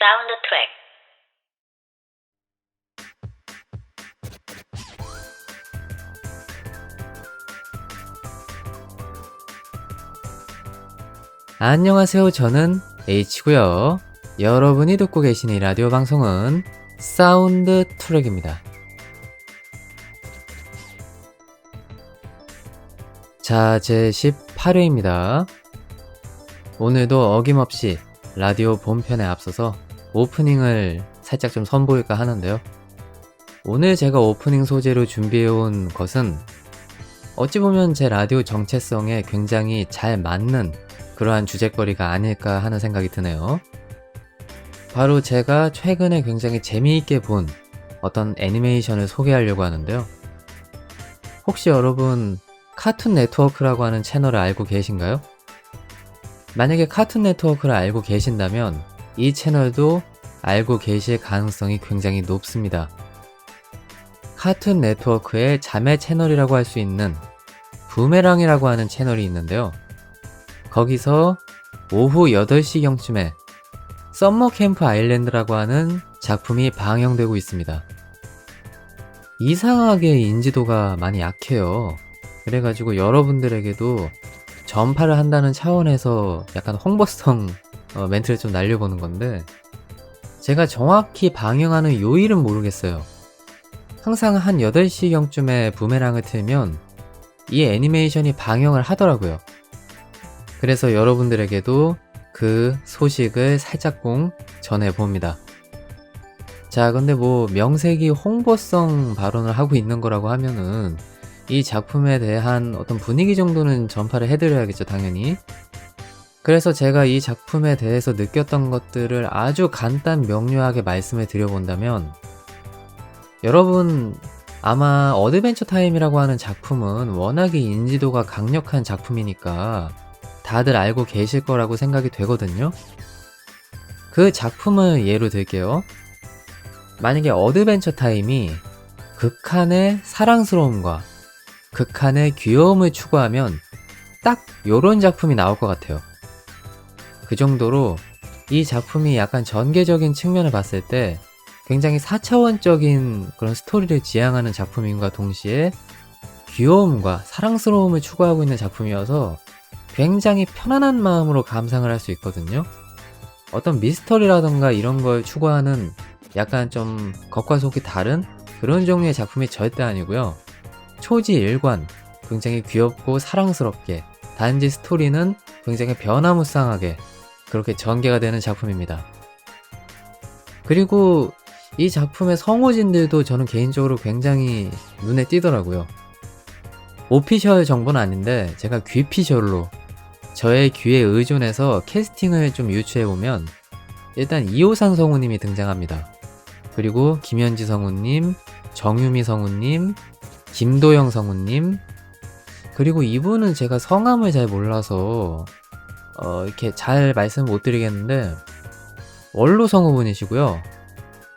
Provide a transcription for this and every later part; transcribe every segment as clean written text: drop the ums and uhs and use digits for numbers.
사운드 트랙. 안녕하세요. 저는 H고요. 여러분이 듣고 계신 이 라디오 방송은 사운드 트랙입니다. 자, 제 18회입니다. 오늘도 어김없이 라디오 본편에 앞서서 오프닝을 살짝 좀 선보일까 하는데요. 오늘 제가 오프닝 소재로 준비해온 것은 어찌 보면 제 라디오 정체성에 굉장히 잘 맞는 그러한 주제거리가 아닐까 하는 생각이 드네요. 바로 제가 최근에 굉장히 재미있게 본 어떤 애니메이션을 소개하려고 하는데요. 혹시 여러분 카툰 네트워크라고 하는 채널을 알고 계신가요? 만약에 카툰 네트워크를 알고 계신다면 이 채널도 알고 계실 가능성이 굉장히 높습니다. 카툰 네트워크의 자매 채널이라고 할 수 있는 부메랑이라고 하는 채널이 있는데요. 거기서 오후 8시경쯤에 썸머 캠프 아일랜드라고 하는 작품이 방영되고 있습니다. 이상하게 인지도가 많이 약해요. 그래가지고 여러분들에게도 전파를 한다는 차원에서 약간 홍보성 멘트를 좀 날려보는 건데, 제가 정확히 방영하는 요일은 모르겠어요. 항상 한 8시경쯤에 부메랑을 틀면 이 애니메이션이 방영을 하더라고요. 그래서 여러분들에게도 그 소식을 살짝공 전해봅니다. 자, 근데 뭐 명색이 홍보성 발언을 하고 있는 거라고 하면은 이 작품에 대한 어떤 분위기 정도는 전파를 해드려야겠죠, 당연히. 그래서 제가 이 작품에 대해서 느꼈던 것들을 아주 간단 명료하게 말씀을 드려본다면, 여러분 아마 어드벤처 타임이라고 하는 작품은 워낙에 인지도가 강력한 작품이니까 다들 알고 계실 거라고 생각이 되거든요. 그 작품을 예로 들게요. 만약에 어드벤처 타임이 극한의 사랑스러움과 극한의 귀여움을 추구하면 딱 요런 작품이 나올 것 같아요. 그 정도로 이 작품이 약간 전개적인 측면을 봤을 때 굉장히 4차원적인 그런 스토리를 지향하는 작품임과 동시에 귀여움과 사랑스러움을 추구하고 있는 작품이어서 굉장히 편안한 마음으로 감상을 할 수 있거든요. 어떤 미스터리라던가 이런 걸 추구하는 약간 좀 겉과 속이 다른 그런 종류의 작품이 절대 아니고요. 초지일관, 굉장히 귀엽고 사랑스럽게, 단지 스토리는 굉장히 변화무쌍하게 그렇게 전개가 되는 작품입니다. 그리고 이 작품의 성우진들도 저는 개인적으로 굉장히 눈에 띄더라고요. 오피셜 정보는 아닌데 제가 귀피셜로 저의 귀에 의존해서 캐스팅을 좀 유추해보면 일단 이호산 성우님이 등장합니다. 그리고 김현지 성우님, 정유미 성우님, 김도영 성우님, 그리고 이분은 제가 성함을 잘 몰라서 이렇게 잘 말씀 못 드리겠는데 원로 성우분이시고요.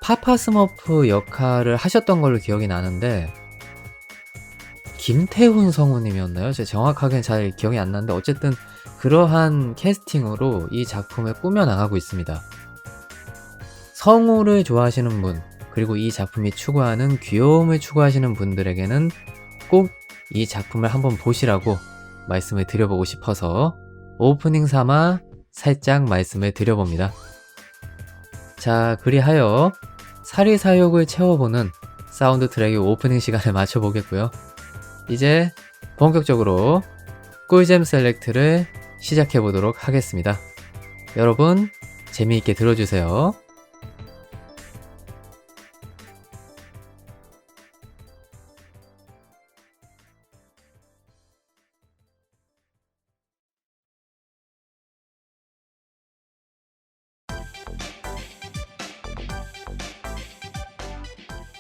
파파 스머프 역할을 하셨던 걸로 기억이 나는데 김태훈 성우님이었나요? 제가 정확하게는 잘 기억이 안 나는데 어쨌든 그러한 캐스팅으로 이 작품을 꾸며나가고 있습니다. 성우를 좋아하시는 분, 그리고 이 작품이 추구하는 귀여움을 추구하시는 분들에게는 꼭 이 작품을 한번 보시라고 말씀을 드려보고 싶어서 오프닝 삼아 살짝 말씀을 드려봅니다. 자, 그리하여 사리사욕을 채워보는 사운드 트랙의 오프닝 시간을 맞춰보겠고요. 이제 본격적으로 꿀잼 셀렉트를 시작해보도록 하겠습니다. 여러분 재미있게 들어주세요.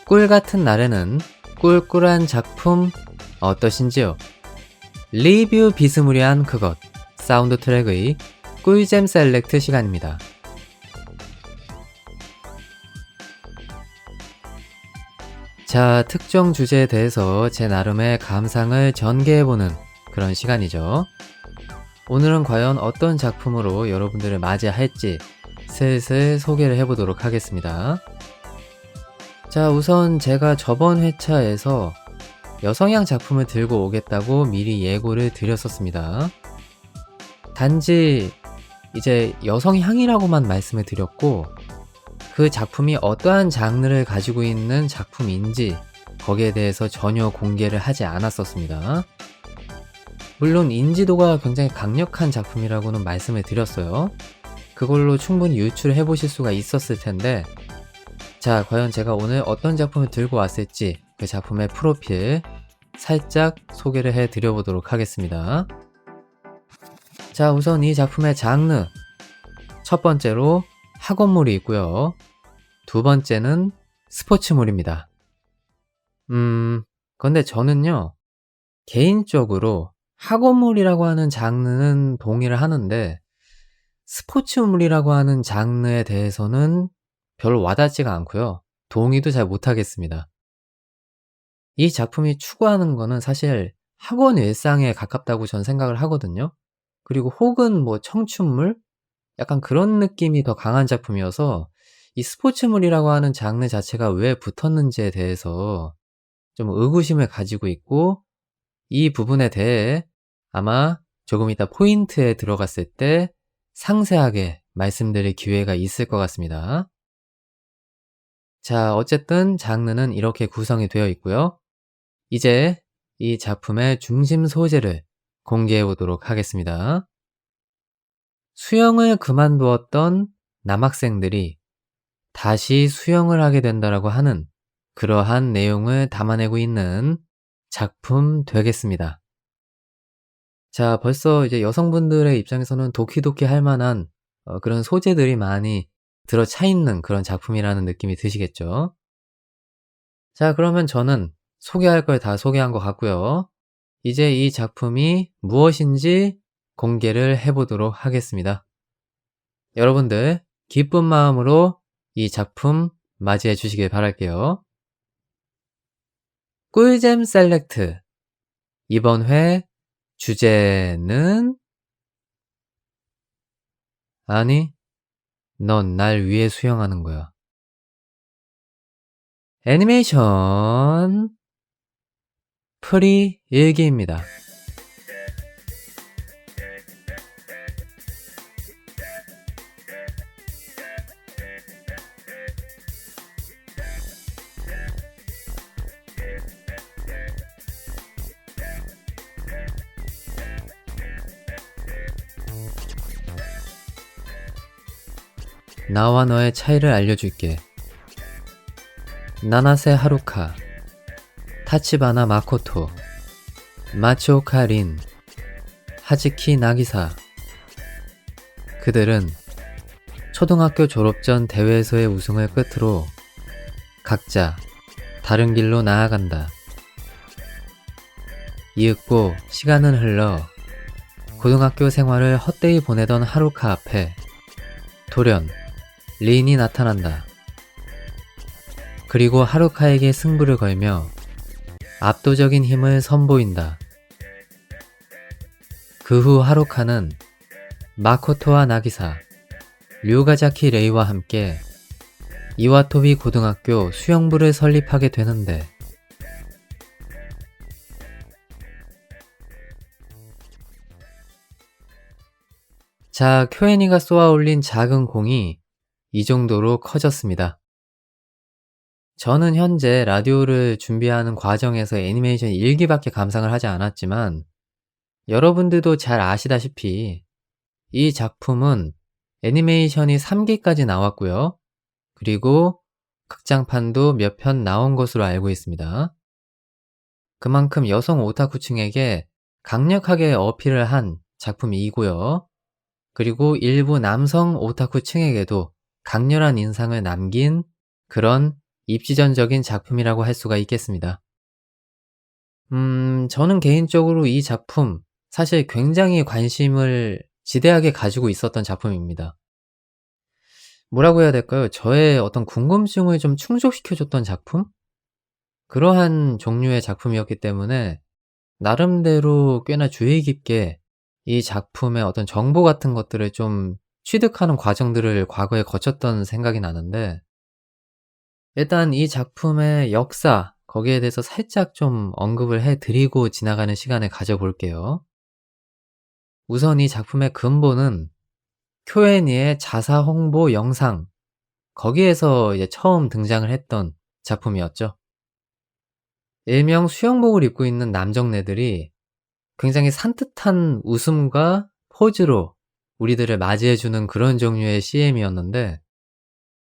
꿀같은 날에는 꿀꿀한 작품 어떠신지요? 리뷰 비스무리한 그것, 사운드 트랙의 꿀잼 셀렉트 시간입니다. 자, 특정 주제에 대해서 제 나름의 감상을 전개해보는 그런 시간이죠. 오늘은 과연 어떤 작품으로 여러분들을 맞이할지 슬슬 소개를 해보도록 하겠습니다. 자, 우선 제가 저번 회차에서 여성향 작품을 들고 오겠다고 미리 예고를 드렸었습니다. 단지 이제 여성향이라고만 말씀을 드렸고, 그 작품이 어떠한 장르를 가지고 있는 작품인지 거기에 대해서 전혀 공개를 하지 않았었습니다. 물론 인지도가 굉장히 강력한 작품이라고는 말씀을 드렸어요. 그걸로 충분히 유추를 해보실 수가 있었을 텐데, 자, 과연 제가 오늘 어떤 작품을 들고 왔을지 그 작품의 프로필 살짝 소개를 해드려보도록 하겠습니다. 자, 우선 이 작품의 장르, 첫 번째로 학원물이 있고요. 두 번째는 스포츠물입니다. 근데 저는요, 개인적으로 학원물이라고 하는 장르는 동의를 하는데, 스포츠물이라고 하는 장르에 대해서는 별로 와닿지가 않고요. 동의도 잘 못하겠습니다. 이 작품이 추구하는 거는 사실 학원 일상에 가깝다고 전 생각을 하거든요. 그리고 혹은 뭐 청춘물? 약간 그런 느낌이 더 강한 작품이어서 이 스포츠물이라고 하는 장르 자체가 왜 붙었는지에 대해서 좀 의구심을 가지고 있고, 이 부분에 대해 아마 조금 이따 포인트에 들어갔을 때 상세하게 말씀드릴 기회가 있을 것 같습니다. 자, 어쨌든 장르는 이렇게 구성이 되어 있고요. 이제 이 작품의 중심 소재를 공개해 보도록 하겠습니다. 수영을 그만두었던 남학생들이 다시 수영을 하게 된다라고 하는 그러한 내용을 담아내고 있는 작품 되겠습니다. 자, 벌써 이제 여성분들의 입장에서는 도키도키 할 만한 그런 소재들이 많이 들어차 있는 그런 작품이라는 느낌이 드시겠죠? 자, 그러면 저는 소개할 걸 다 소개한 것 같고요. 이제 이 작품이 무엇인지 공개를 해보도록 하겠습니다. 여러분들 기쁜 마음으로 이 작품 맞이해 주시길 바랄게요. 꿀잼 셀렉트, 이번 회 주제는, 아니, 넌 날 위해 수영하는 거야. 애니메이션 프리 일기입니다. 나와 너의 차이를 알려줄게. 나나세 하루카, 타치바나 마코토, 마츠오카 린, 하지키 나기사. 그들은 초등학교 졸업 전 대회에서의 우승을 끝으로 각자 다른 길로 나아간다. 이윽고 시간은 흘러 고등학교 생활을 헛되이 보내던 하루카 앞에 돌연 린이 나타난다. 그리고 하루카에게 승부를 걸며 압도적인 힘을 선보인다. 그 후 하루카는 마코토와 나기사, 류가자키 레이와 함께 이와토비 고등학교 수영부를 설립하게 되는데, 자, 쿄엔이가 쏘아 올린 작은 공이 이 정도로 커졌습니다. 저는 현재 라디오를 준비하는 과정에서 애니메이션 1기밖에 감상을 하지 않았지만, 여러분들도 잘 아시다시피 이 작품은 애니메이션이 3기까지 나왔고요. 그리고 극장판도 몇 편 나온 것으로 알고 있습니다. 그만큼 여성 오타쿠층에게 강력하게 어필을 한 작품이고요. 그리고 일부 남성 오타쿠층에게도 강렬한 인상을 남긴 그런 입지전적인 작품이라고 할 수가 있겠습니다. 저는 개인적으로 이 작품 사실 굉장히 관심을 지대하게 가지고 있었던 작품입니다. 뭐라고 해야 될까요? 저의 어떤 궁금증을 좀 충족시켜줬던 작품? 그러한 종류의 작품이었기 때문에 나름대로 꽤나 주의 깊게 이 작품의 어떤 정보 같은 것들을 좀 취득하는 과정들을 과거에 거쳤던 생각이 나는데, 일단 이 작품의 역사, 거기에 대해서 살짝 좀 언급을 해 드리고 지나가는 시간을 가져볼게요. 우선 이 작품의 근본은 쿄애니의 자사 홍보 영상, 거기에서 이제 처음 등장을 했던 작품이었죠. 일명 수영복을 입고 있는 남정네들이 굉장히 산뜻한 웃음과 포즈로 우리들을 맞이해주는 그런 종류의 CM이었는데,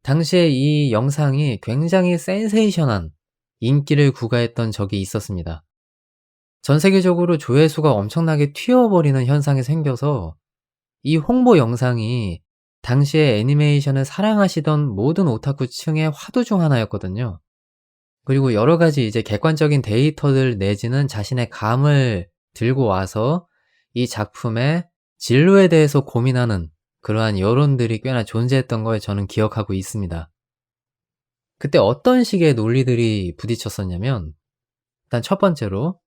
당시에 이 영상이 굉장히 센세이션한 인기를 구가했던 적이 있었습니다. 전 세계적으로 조회수가 엄청나게 튀어버리는 현상이 생겨서 이 홍보 영상이 당시에 애니메이션을 사랑하시던 모든 오타쿠층의 화두 중 하나였거든요. 그리고 여러 가지 이제 객관적인 데이터들 내지는 자신의 감을 들고 와서 이 작품의 진로에 대해서 고민하는 그러한 여론들이 꽤나 존재했던 걸 저는 기억하고 있습니다. 그때 어떤 식의 논리들이 부딪혔었냐면, 일단 첫 번째로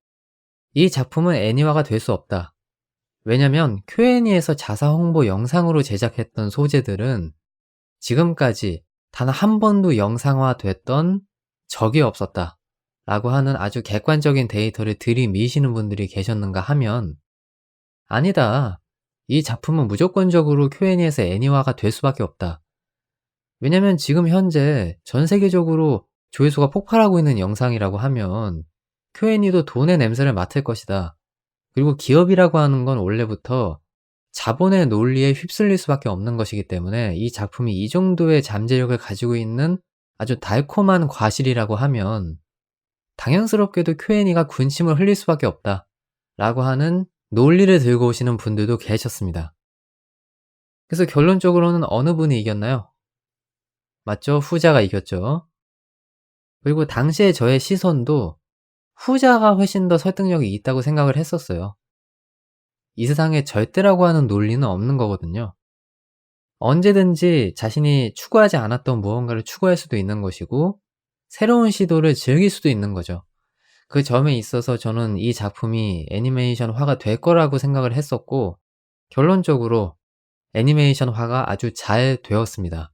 이 작품은 애니화가 될 수 없다. 왜냐면 큐애니에서 자사 홍보 영상으로 제작했던 소재들은 지금까지 단 한 번도 영상화됐던 적이 없었다 라고 하는 아주 객관적인 데이터를 들이미시는 분들이 계셨는가 하면, 아니다. 이 작품은 무조건적으로 큐애니에서 애니화가 될 수밖에 없다. 왜냐면 지금 현재 전 세계적으로 조회수가 폭발하고 있는 영상이라고 하면 큐애니도 돈의 냄새를 맡을 것이다. 그리고 기업이라고 하는 건 원래부터 자본의 논리에 휩쓸릴 수밖에 없는 것이기 때문에 이 작품이 이 정도의 잠재력을 가지고 있는 아주 달콤한 과실이라고 하면 당연스럽게도 Q&A가 군침을 흘릴 수밖에 없다 라고 하는 논리를 들고 오시는 분들도 계셨습니다. 그래서 결론적으로는 어느 분이 이겼나요? 맞죠? 후자가 이겼죠. 그리고 당시에 저의 시선도 후자가 훨씬 더 설득력이 있다고 생각을 했었어요. 이 세상에 절대라고 하는 논리는 없는 거거든요. 언제든지 자신이 추구하지 않았던 무언가를 추구할 수도 있는 것이고 새로운 시도를 즐길 수도 있는 거죠. 그 점에 있어서 저는 이 작품이 애니메이션화가 될 거라고 생각을 했었고, 결론적으로 애니메이션화가 아주 잘 되었습니다.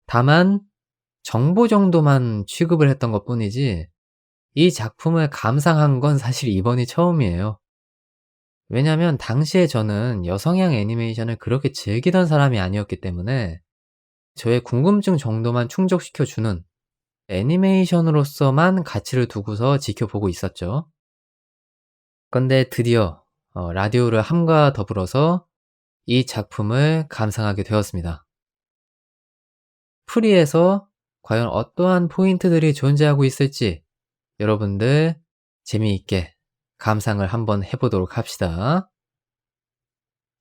다만 정보 정도만 취급을 했던 것뿐이지 이 작품을 감상한 건 사실 이번이 처음이에요. 왜냐면 당시에 저는 여성향 애니메이션을 그렇게 즐기던 사람이 아니었기 때문에 저의 궁금증 정도만 충족시켜주는 애니메이션으로서만 가치를 두고서 지켜보고 있었죠. 그런데 드디어 라디오를 함과 더불어서 이 작품을 감상하게 되었습니다. 프리에서 과연 어떠한 포인트들이 존재하고 있을지 여러분들 재미있게 감상을 한번 해보도록 합시다.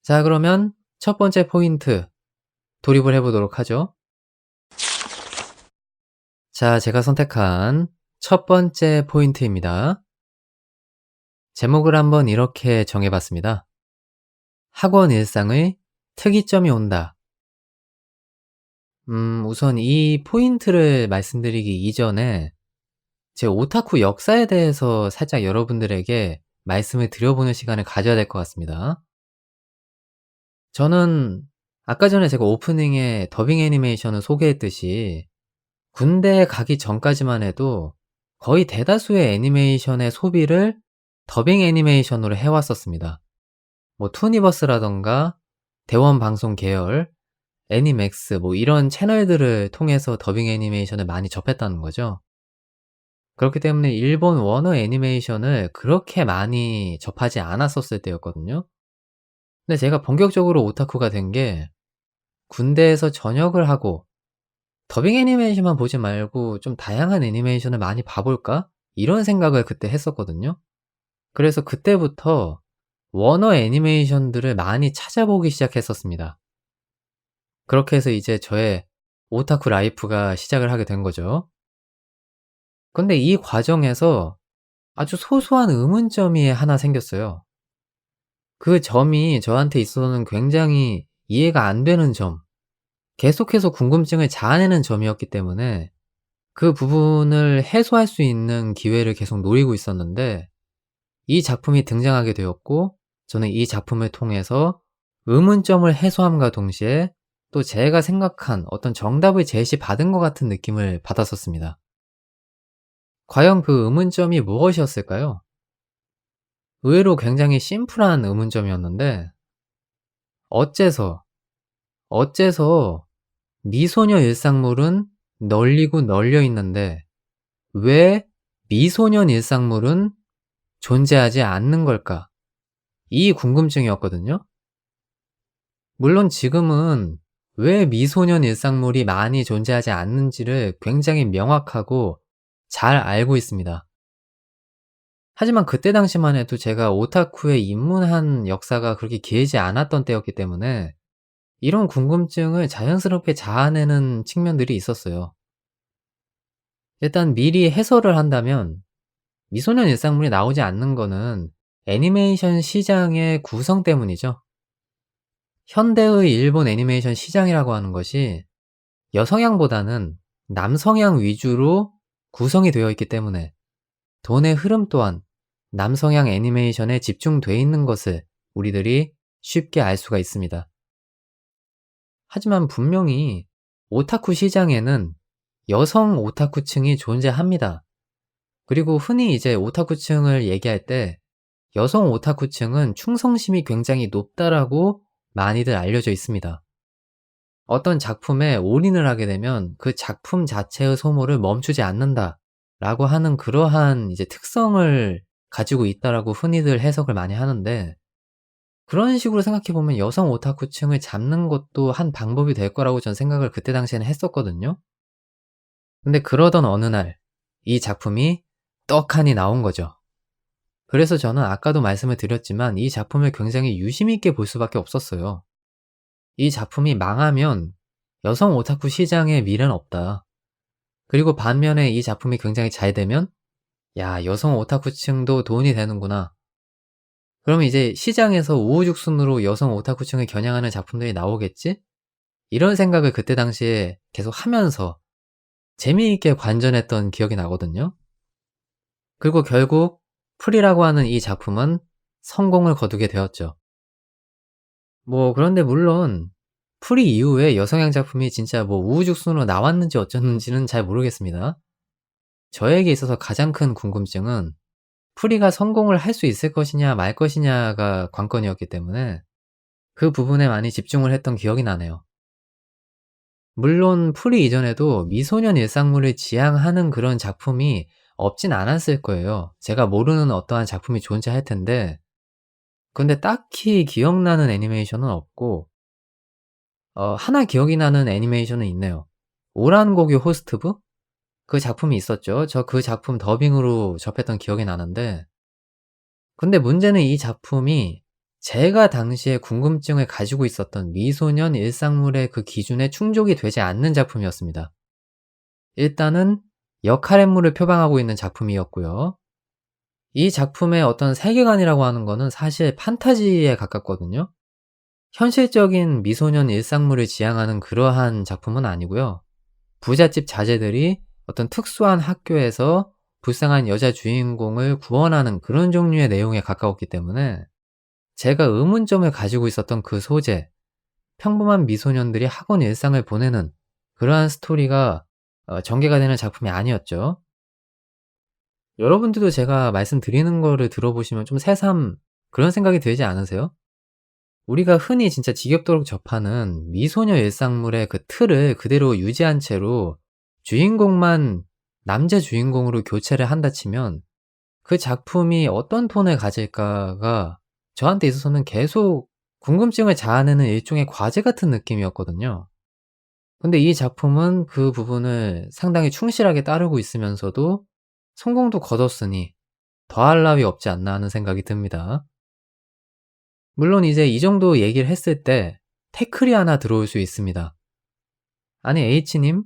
자, 그러면 첫 번째 포인트 돌입을 해보도록 하죠. 자, 제가 선택한 첫 번째 포인트입니다. 제목을 한번 이렇게 정해봤습니다. 학원 일상의 특이점이 온다. 우선 이 포인트를 말씀드리기 이전에 제 오타쿠 역사에 대해서 살짝 여러분들에게 말씀을 드려보는 시간을 가져야 될 것 같습니다. 저는 아까 전에 제가 오프닝에 더빙 애니메이션을 소개했듯이 군대에 가기 전까지만 해도 거의 대다수의 애니메이션의 소비를 더빙 애니메이션으로 해왔었습니다. 뭐 투니버스라던가 대원방송 계열, 애니맥스 뭐 이런 채널들을 통해서 더빙 애니메이션을 많이 접했다는 거죠. 그렇기 때문에 일본 원어 애니메이션을 그렇게 많이 접하지 않았었을 때였거든요. 근데 제가 본격적으로 오타쿠가 된 게 군대에서 전역을 하고 더빙 애니메이션만 보지 말고 좀 다양한 애니메이션을 많이 봐볼까? 이런 생각을 그때 했었거든요. 그래서 그때부터 원어 애니메이션들을 많이 찾아보기 시작했었습니다. 그렇게 해서 이제 저의 오타쿠 라이프가 시작을 하게 된 거죠. 근데 이 과정에서 아주 소소한 의문점이 하나 생겼어요. 그 점이 저한테 있어서는 굉장히 이해가 안 되는 점, 계속해서 궁금증을 자아내는 점이었기 때문에 그 부분을 해소할 수 있는 기회를 계속 노리고 있었는데 이 작품이 등장하게 되었고 저는 이 작품을 통해서 의문점을 해소함과 동시에 또 제가 생각한 어떤 정답을 제시받은 것 같은 느낌을 받았었습니다. 과연 그 의문점이 무엇이었을까요? 의외로 굉장히 심플한 의문점이었는데 어째서, 어째서 미소녀 일상물은 널리고 널려 있는데 왜 미소년 일상물은 존재하지 않는 걸까? 이 궁금증이었거든요. 물론 지금은 왜 미소년 일상물이 많이 존재하지 않는지를 굉장히 명확하고 잘 알고 있습니다. 하지만 그때 당시만 해도 제가 오타쿠에 입문한 역사가 그렇게 길지 않았던 때였기 때문에 이런 궁금증을 자연스럽게 자아내는 측면들이 있었어요. 일단 미리 해설을 한다면 미소년 일상물이 나오지 않는 거는 애니메이션 시장의 구성 때문이죠. 현대의 일본 애니메이션 시장이라고 하는 것이 여성향보다는 남성향 위주로 구성이 되어 있기 때문에 돈의 흐름 또한 남성향 애니메이션에 집중돼 있는 것을 우리들이 쉽게 알 수가 있습니다. 하지만 분명히 오타쿠 시장에는 여성 오타쿠층이 존재합니다. 그리고 흔히 이제 오타쿠층을 얘기할 때 여성 오타쿠층은 충성심이 굉장히 높다라고 많이들 알려져 있습니다. 어떤 작품에 올인을 하게 되면 그 작품 자체의 소모를 멈추지 않는다 라고 하는 그러한 이제 특성을 가지고 있다라고 흔히들 해석을 많이 하는데 그런 식으로 생각해 보면 여성 오타쿠층을 잡는 것도 한 방법이 될 거라고 전 생각을 그때 당시에는 했었거든요. 근데 그러던 어느 날 이 작품이 떡하니 나온 거죠. 그래서 저는 아까도 말씀을 드렸지만 이 작품을 굉장히 유심 있게 볼 수밖에 없었어요. 이 작품이 망하면 여성 오타쿠 시장에 미래는 없다. 그리고 반면에 이 작품이 굉장히 잘 되면 야, 여성 오타쿠층도 돈이 되는구나. 그러면 이제 시장에서 우후죽순으로 여성 오타쿠층을 겨냥하는 작품들이 나오겠지? 이런 생각을 그때 당시에 계속 하면서 재미있게 관전했던 기억이 나거든요. 그리고 결국 풀이라고 하는 이 작품은 성공을 거두게 되었죠. 그런데 물론 풀이 이후에 여성향 작품이 진짜 우후죽순으로 나왔는지 어쩌는지는 잘 모르겠습니다. 저에게 있어서 가장 큰 궁금증은 풀이가 성공을 할 수 있을 것이냐 말 것이냐가 관건이었기 때문에 그 부분에 많이 집중을 했던 기억이 나네요. 물론 풀이 이전에도 미소년 일상물을 지향하는 그런 작품이 없진 않았을 거예요. 제가 모르는 어떠한 작품이 존재할 텐데 근데 딱히 기억나는 애니메이션은 없고 하나 기억이 나는 애니메이션은 있네요. 오란고교 호스트부? 그 작품이 있었죠. 저 그 작품 더빙으로 접했던 기억이 나는데 근데 문제는 이 작품이 제가 당시에 궁금증을 가지고 있었던 미소년 일상물의 그 기준에 충족이 되지 않는 작품이었습니다. 일단은 역할인물을 표방하고 있는 작품이었고요. 이 작품의 어떤 세계관이라고 하는 거는 사실 판타지에 가깝거든요. 현실적인 미소년 일상물을 지향하는 그러한 작품은 아니고요. 부잣집 자제들이 어떤 특수한 학교에서 불쌍한 여자 주인공을 구원하는 그런 종류의 내용에 가까웠기 때문에 제가 의문점을 가지고 있었던 그 소재, 평범한 미소년들이 학원 일상을 보내는 그러한 스토리가 전개가 되는 작품이 아니었죠. 여러분들도 제가 말씀드리는 거를 들어보시면 좀 새삼 그런 생각이 들지 않으세요? 우리가 흔히 진짜 지겹도록 접하는 미소녀 일상물의 그 틀을 그대로 유지한 채로 주인공만 남자 주인공으로 교체를 한다 치면 그 작품이 어떤 톤을 가질까가 저한테 있어서는 계속 궁금증을 자아내는 일종의 과제 같은 느낌이었거든요. 근데 이 작품은 그 부분을 상당히 충실하게 따르고 있으면서도 성공도 거뒀으니 더할 나위 없지 않나 하는 생각이 듭니다. 물론 이제 이 정도 얘기를 했을 때 태클이 하나 들어올 수 있습니다. 아니 H님,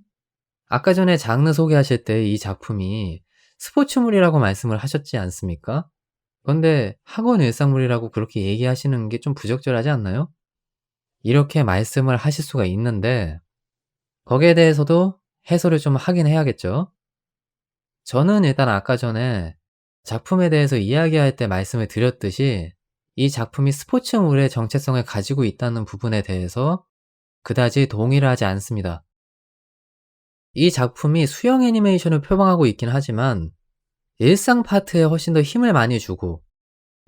아까 전에 장르 소개하실 때 이 작품이 스포츠물이라고 말씀을 하셨지 않습니까? 그런데 학원 일상물이라고 그렇게 얘기하시는 게 좀 부적절하지 않나요? 이렇게 말씀을 하실 수가 있는데 거기에 대해서도 해설을 좀 하긴 해야겠죠. 저는 일단 아까 전에 작품에 대해서 이야기할 때 말씀을 드렸듯이 이 작품이 스포츠물의 정체성을 가지고 있다는 부분에 대해서 그다지 동의를 하지 않습니다. 이 작품이 수영 애니메이션을 표방하고 있긴 하지만 일상 파트에 훨씬 더 힘을 많이 주고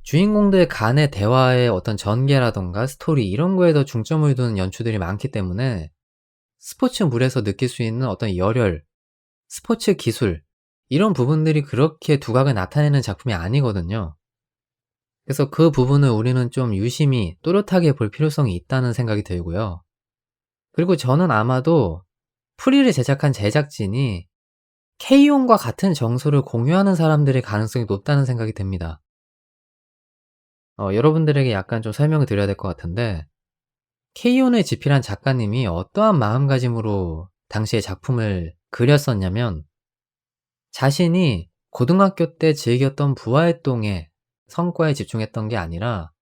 주인공들 간의 대화의 어떤 전개라던가 스토리 이런 거에 더 중점을 두는 연출들이 많기 때문에 스포츠물에서 느낄 수 있는 어떤 열혈, 스포츠 기술 이런 부분들이 그렇게 두각을 나타내는 작품이 아니거든요. 그래서 그 부분을 우리는 좀 유심히 또렷하게 볼 필요성이 있다는 생각이 들고요. 그리고 저는 아마도 프리를 제작한 제작진이 K-ON과 같은 정서를 공유하는 사람들의 가능성이 높다는 생각이 듭니다. 여러분들에게 약간 좀 설명을 드려야 될 것 같은데 K-ON을 집필한 작가님이 어떠한 마음가짐으로 당시에 작품을 그렸었냐면 자신이 고등학교 때 즐겼던 부활동의 성과에 집중했던 게 아니라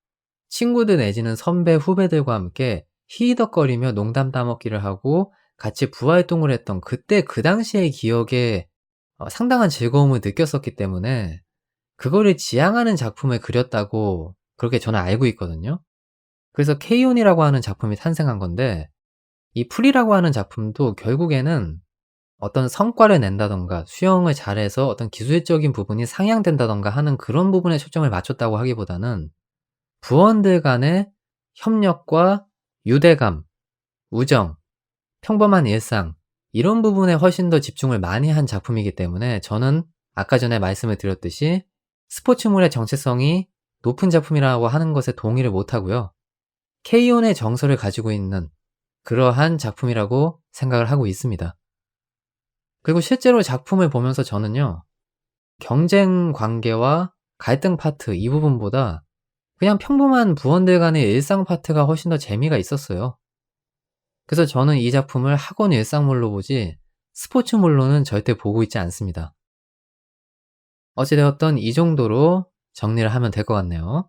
친구들 내지는 선배, 후배들과 함께 히히덕거리며 농담 따먹기를 하고 같이 부활동을 했던 그때 그 당시의 기억에 상당한 즐거움을 느꼈었기 때문에 그거를 지향하는 작품을 그렸다고 그렇게 저는 알고 있거든요. 그래서 K-ON이라고 하는 작품이 탄생한 건데 이 풀이라고 하는 작품도 결국에는 어떤 성과를 낸다던가 수영을 잘해서 어떤 기술적인 부분이 상향된다던가 하는 그런 부분에 초점을 맞췄다고 하기보다는 부원들 간의 협력과 유대감, 우정, 평범한 일상 이런 부분에 훨씬 더 집중을 많이 한 작품이기 때문에 저는 아까 전에 말씀을 드렸듯이 스포츠물의 정체성이 높은 작품이라고 하는 것에 동의를 못하고요. K-ON의 정서를 가지고 있는 그러한 작품이라고 생각을 하고 있습니다. 그리고 실제로 작품을 보면서 저는요. 경쟁 관계와 갈등 파트 이 부분보다 그냥 평범한 부원들 간의 일상 파트가 훨씬 더 재미가 있었어요. 그래서 저는 이 작품을 학원 일상물로 보지 스포츠물로는 절대 보고 있지 않습니다. 어찌되었든 이 정도로 정리를 하면 될 것 같네요.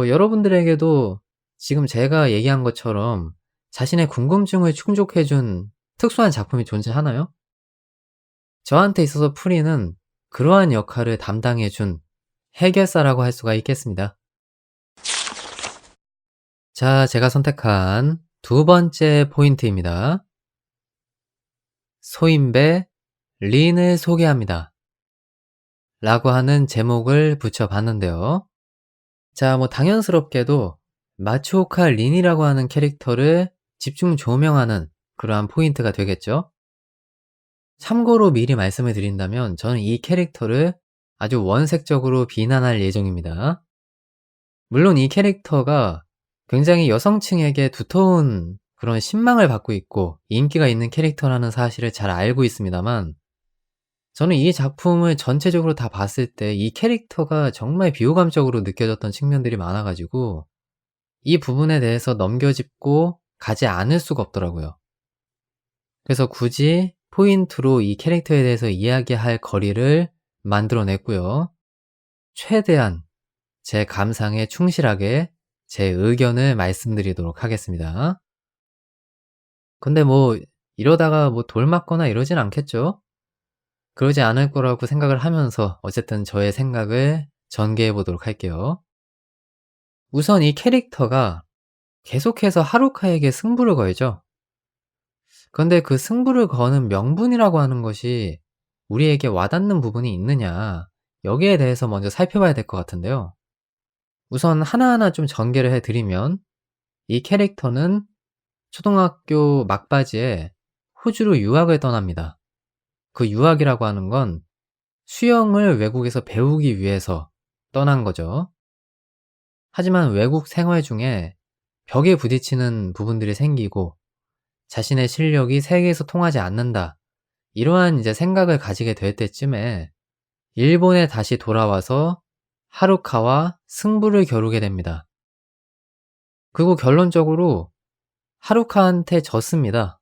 여러분들에게도 지금 제가 얘기한 것처럼 자신의 궁금증을 충족해준 특수한 작품이 존재하나요? 저한테 있어서 프리는 그러한 역할을 담당해준 해결사라고 할 수가 있겠습니다. 자, 제가 선택한 두 번째 포인트입니다. 소인배 린을 소개합니다. 라고 하는 제목을 붙여봤는데요. 자, 당연스럽게도 마츠오카 린이라고 하는 캐릭터를 집중 조명하는 그러한 포인트가 되겠죠. 참고로 미리 말씀을 드린다면 저는 이 캐릭터를 아주 원색적으로 비난할 예정입니다. 물론 이 캐릭터가 굉장히 여성층에게 두터운 그런 신망을 받고 있고 인기가 있는 캐릭터라는 사실을 잘 알고 있습니다만 저는 이 작품을 전체적으로 다 봤을 때 이 캐릭터가 정말 비호감적으로 느껴졌던 측면들이 많아가지고 이 부분에 대해서 넘겨짚고 가지 않을 수가 없더라고요. 그래서 굳이 포인트로 이 캐릭터에 대해서 이야기할 거리를 만들어냈고요. 최대한 제 감상에 충실하게 제 의견을 말씀드리도록 하겠습니다. 근데 이러다가 돌 맞거나 이러진 않겠죠? 그러지 않을 거라고 생각을 하면서 어쨌든 저의 생각을 전개해 보도록 할게요. 우선 이 캐릭터가 계속해서 하루카에게 승부를 걸죠. 그런데 그 승부를 거는 명분이라고 하는 것이 우리에게 와닿는 부분이 있느냐, 여기에 대해서 먼저 살펴봐야 될 것 같은데요. 우선 하나하나 좀 전개를 해드리면 이 캐릭터는 초등학교 막바지에 호주로 유학을 떠납니다. 그 유학이라고 하는 건 수영을 외국에서 배우기 위해서 떠난 거죠. 하지만 외국 생활 중에 벽에 부딪히는 부분들이 생기고 자신의 실력이 세계에서 통하지 않는다. 이러한 이제 생각을 가지게 될 때쯤에 일본에 다시 돌아와서 하루카와 승부를 겨루게 됩니다. 그리고 결론적으로 하루카한테 졌습니다.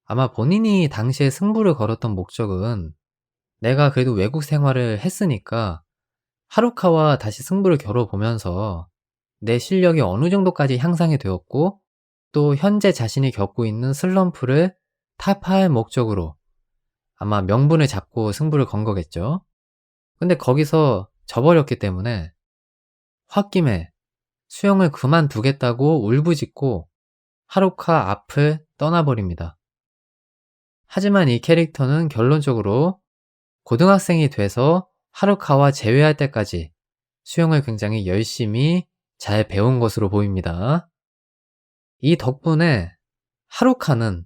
아마 본인이 당시에 승부를 걸었던 목적은 내가 그래도 외국 생활을 했으니까 하루카와 다시 승부를 겨뤄보면서 내 실력이 어느 정도까지 향상이 되었고 또 현재 자신이 겪고 있는 슬럼프를 타파할 목적으로 아마 명분을 잡고 승부를 건 거겠죠. 근데 거기서 져버렸기 때문에 홧김에 수영을 그만두겠다고 울부짖고 하루카 앞을 떠나버립니다. 하지만 이 캐릭터는 결론적으로 고등학생이 돼서 하루카와 재회할 때까지 수영을 굉장히 열심히 잘 배운 것으로 보입니다. 이 덕분에 하루카는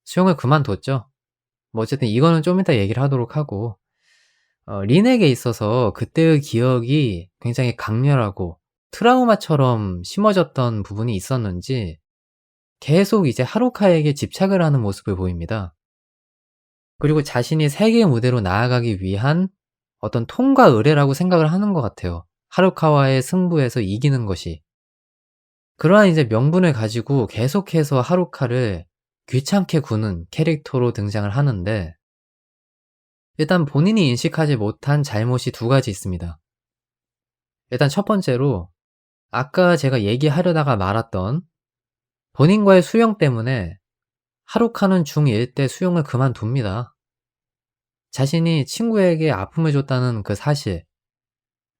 수영을 그만뒀죠. 뭐 어쨌든 이거는 좀 이따 얘기를 하도록 하고, 린에게 있어서 그때의 기억이 굉장히 강렬하고 트라우마처럼 심어졌던 부분이 있었는지 계속 이제 하루카에게 집착을 하는 모습을 보입니다. 그리고 자신이 세계 무대로 나아가기 위한 어떤 통과 의례라고 생각을 하는 것 같아요. 하루카와의 승부에서 이기는 것이. 그러한 이제 명분을 가지고 계속해서 하루카를 귀찮게 구는 캐릭터로 등장을 하는데, 일단 본인이 인식하지 못한 잘못이 두 가지 있습니다. 일단 첫 번째로 아까 제가 얘기하려다가 말았던 본인과의 수영 때문에 하루카는 중1 때 수영을 그만둡니다. 자신이 친구에게 아픔을 줬다는 그 사실,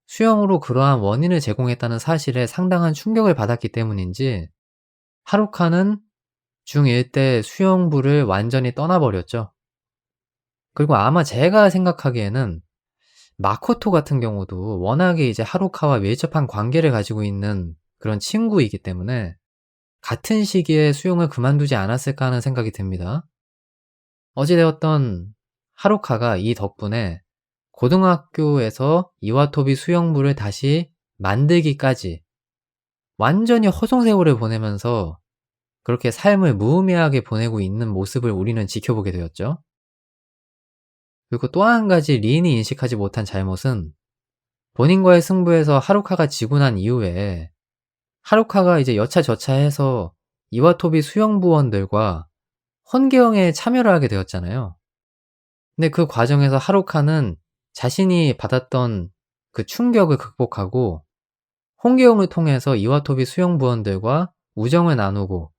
수영으로 그러한 원인을 제공했다는 사실에 상당한 충격을 받았기 때문인지 하루카는 중1 때 수영부를 완전히 떠나버렸죠. 그리고 아마 제가 생각하기에는 마코토 같은 경우도 워낙에 이제 하루카와 밀접한 관계를 가지고 있는 그런 친구이기 때문에 같은 시기에 수영을 그만두지 않았을까 하는 생각이 듭니다. 어찌되었던 하루카가 이 덕분에 고등학교에서 이와토비 수영부를 다시 만들기까지 완전히 허송세월을 보내면서 그렇게 삶을 무의미하게 보내고 있는 모습을 우리는 지켜보게 되었죠. 그리고 또 한 가지 린이 인식하지 못한 잘못은 본인과의 승부에서 하루카가 지고 난 이후에 하루카가 이제 여차저차해서 이와토비 수영부원들과 헌계영에 참여를 하게 되었잖아요. 근데 그 과정에서 하루카는 자신이 받았던 그 충격을 극복하고 홍계영을 통해서 이와토비 수영부원들과 우정을 나누고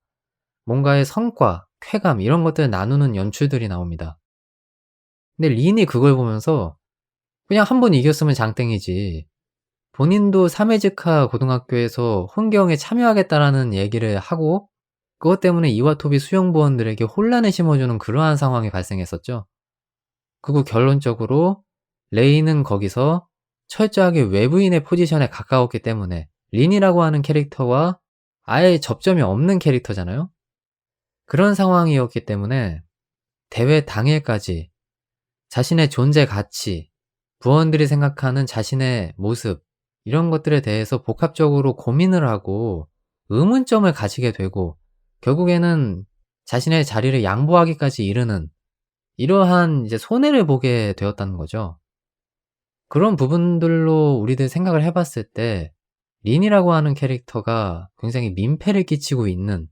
뭔가의 성과, 쾌감 이런 것들을 나누는 연출들이 나옵니다. 근데 린이 그걸 보면서 그냥 한 번 이겼으면 장땡이지, 본인도 사메지카 고등학교에서 혼경에 참여하겠다라는 얘기를 하고 그것 때문에 이와토비 수영부원들에게 혼란을 심어주는 그러한 상황이 발생했었죠. 그리고 결론적으로 레이는 거기서 철저하게 외부인의 포지션에 가까웠기 때문에 린이라고 하는 캐릭터와 아예 접점이 없는 캐릭터잖아요. 그런 상황이었기 때문에 대회 당일까지 자신의 존재 가치, 부원들이 생각하는 자신의 모습 이런 것들에 대해서 복합적으로 고민을 하고 의문점을 가지게 되고 결국에는 자신의 자리를 양보하기까지 이르는 이러한 이제 손해를 보게 되었다는 거죠. 그런 부분들로 우리들 생각을 해봤을 때 린이라고 하는 캐릭터가 굉장히 민폐를 끼치고 있는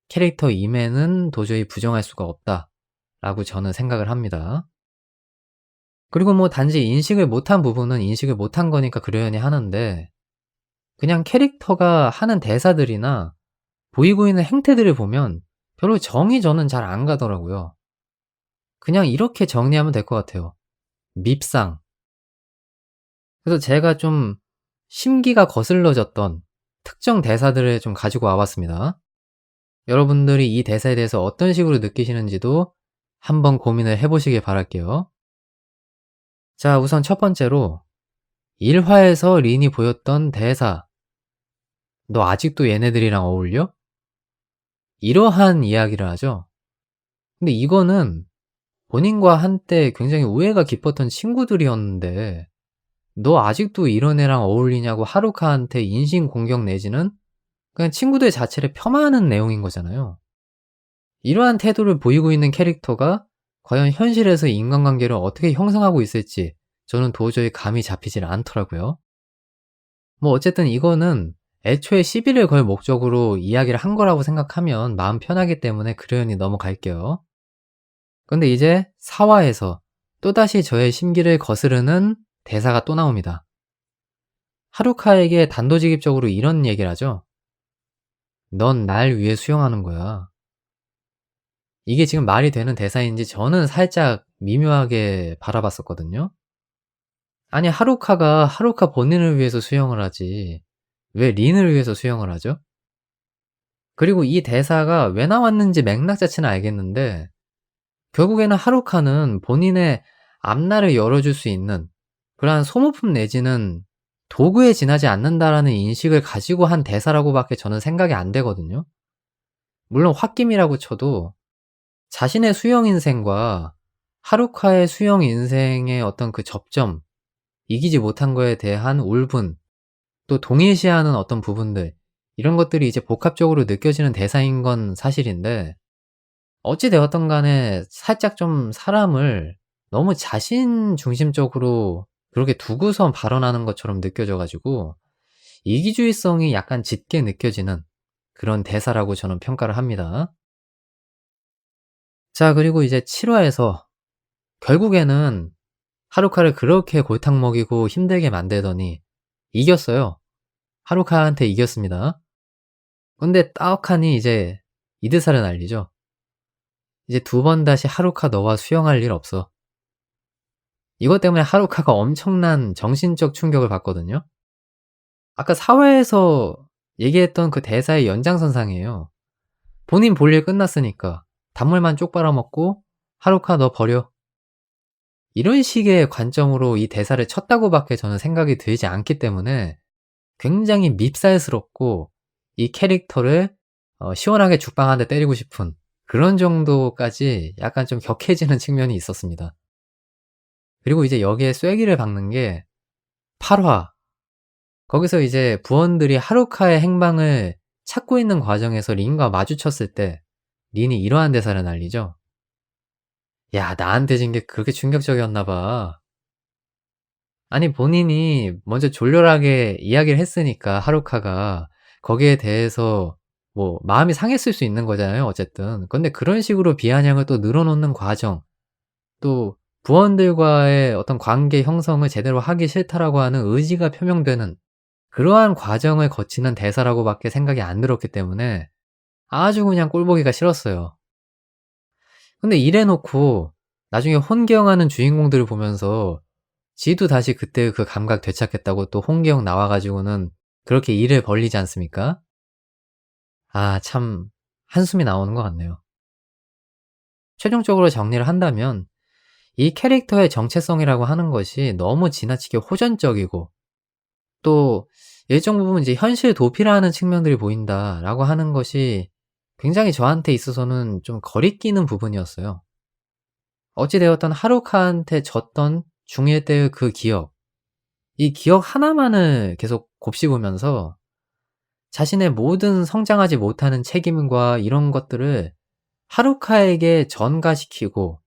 캐릭터임에는 도저히 부정할 수가 없다라고 저는 생각을 합니다. 그리고 뭐 단지 인식을 못한 부분은 인식을 못한 거니까 그러려니 하는데 그냥 캐릭터가 하는 대사들이나 보이고 있는 행태들을 보면 별로 정이 저는 잘 안 가더라고요. 그냥 이렇게 정리하면 될 것 같아요. 밉상. 그래서 제가 좀 심기가 거슬러졌던 특정 대사들을 좀 가지고 와 봤습니다. 여러분들이 이 대사에 대해서 어떤 식으로 느끼시는지도 한번 고민을 해보시길 바랄게요. 자, 우선 첫 번째로 1화에서 린이 보였던 대사. 너 아직도 얘네들이랑 어울려? 이러한 이야기를 하죠. 근데 이거는 본인과 한때 굉장히 우애가 깊었던 친구들이었는데 너 아직도 이런 애랑 어울리냐고 하루카한테 인신공격 내지는 그냥 친구들 자체를 폄하하는 내용인 거잖아요. 이러한 태도를 보이고 있는 캐릭터가 과연 현실에서 인간관계를 어떻게 형성하고 있을지 저는 도저히 감이 잡히질 않더라고요. 뭐 어쨌든 이거는 애초에 시비를 걸 목적으로 이야기를 한 거라고 생각하면 마음 편하기 때문에 그러려니 넘어갈게요. 근데 이제 4화에서 또다시 저의 심기를 거스르는 대사가 또 나옵니다. 하루카에게 단도직입적으로 이런 얘기를 하죠. 넌 날 위해 수영하는 거야. 이게 지금 말이 되는 대사인지 저는 살짝 미묘하게 바라봤었거든요. 아니 하루카가 하루카 본인을 위해서 수영을 하지 왜 린을 위해서 수영을 하죠? 그리고 이 대사가 왜 나왔는지 맥락 자체는 알겠는데 결국에는 하루카는 본인의 앞날을 열어줄 수 있는 그러한 소모품 내지는 도구에 지나지 않는다라는 인식을 가지고 한 대사라고밖에 저는 생각이 안 되거든요. 물론 홧김이라고 쳐도 자신의 수영 인생과 하루카의 수영 인생의 어떤 그 접점, 이기지 못한 거에 대한 울분, 또 동일시하는 어떤 부분들, 이런 것들이 이제 복합적으로 느껴지는 대사인 건 사실인데 어찌 되었든 간에 살짝 좀 사람을 너무 자신 중심적으로 그렇게 두고선 발언하는 것처럼 느껴져 가지고 이기주의성이 약간 짙게 느껴지는 그런 대사라고 저는 평가를 합니다. 자, 그리고 이제 7 화에서 결국에는 하루카를 그렇게 골탕 먹이고 힘들게 만들더니 이겼어요. 하루카한테 이겼습니다. 근데 따억하니 이제 이드살을 날리죠. "이제 두 번 다시 하루카 너와 수영할 일 없어." 이것 때문에 하루카가 엄청난 정신적 충격을 받거든요. 아까 4 화에서 얘기했던 그 대사의 연장선상이에요. 본인 볼 일 끝났으니까 단물만 쪽 빨아먹고 "하루카 너 버려." 이런 식의 관점으로 이 대사를 쳤다고 밖에 저는 생각이 들지 않기 때문에 굉장히 밉살스럽고 이 캐릭터를 시원하게 죽방 한 대 때리고 싶은 그런 정도까지 약간 좀 격해지는 측면이 있었습니다. 그리고 이제 여기에 쐐기를 박는 게 8 화. 거기서 이제 부원들이 하루카의 행방을 찾고 있는 과정에서 린과 마주쳤을 때 린이 이러한 대사를 날리죠. "야, 나한테 진 게 그렇게 충격적이었나 봐." 아니 본인이 먼저 졸렬하게 이야기를 했으니까 하루카가 거기에 대해서 뭐 마음이 상했을 수 있는 거잖아요 어쨌든. 근데 그런 식으로 비아냥을 또 늘어놓는 과정, 또 부원들과의 어떤 관계 형성을 제대로 하기 싫다라고 하는 의지가 표명되는 그러한 과정을 거치는 대사라고 밖에 생각이 안 들었기 때문에 아주 그냥 꼴보기가 싫었어요. 근데 이래 놓고 나중에 혼경하는 주인공들을 보면서 지도 다시 그때의 그 감각 되찾겠다고 또 홍계영 나와 가지고는 그렇게 일을 벌리지 않습니까? 아 참 한숨이 나오는 것 같네요. 최종적으로 정리를 한다면 이 캐릭터의 정체성이라고 하는 것이 너무 지나치게 호전적이고 또 일정 부분 이제 '현실 도피라는 측면들이 보인다.'라고 하는 것이 굉장히 저한테 있어서는 좀 거리끼는 부분이었어요. 어찌 되었든 하루카한테 졌던 중1 때의 그 기억, 이 기억 하나만을 계속 곱씹으면서 자신의 모든 성장하지 못하는 책임과 이런 것들을 하루카에게 전가시키고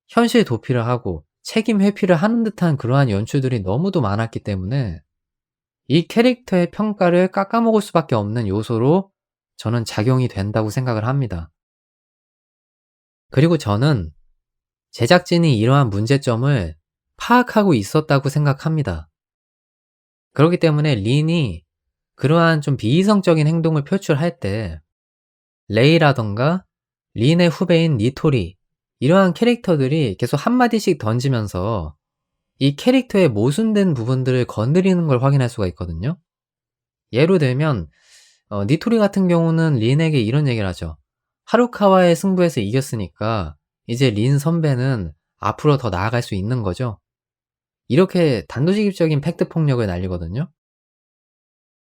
현실 도피를 하고 책임 회피를 하는 듯한 그러한 연출들이 너무도 많았기 때문에 이 캐릭터의 평가를 깎아먹을 수밖에 없는 요소로 저는 작용이 된다고 생각을 합니다. 그리고 저는 제작진이 이러한 문제점을 파악하고 있었다고 생각합니다. 그렇기 때문에 린이 그러한 좀 비이성적인 행동을 표출할 때 레이라던가 린의 후배인 니토리, 이러한 캐릭터들이 계속 한마디씩 던지면서 이 캐릭터의 모순된 부분들을 건드리는 걸 확인할 수가 있거든요. 예로 들면 니토리 같은 경우는 린에게 이런 얘기를 하죠. 하루카와의 승부에서 이겼으니까 이제 린 선배는 앞으로 더 나아갈 수 있는 거죠. 이렇게 단도직입적인 팩트 폭력을 날리거든요.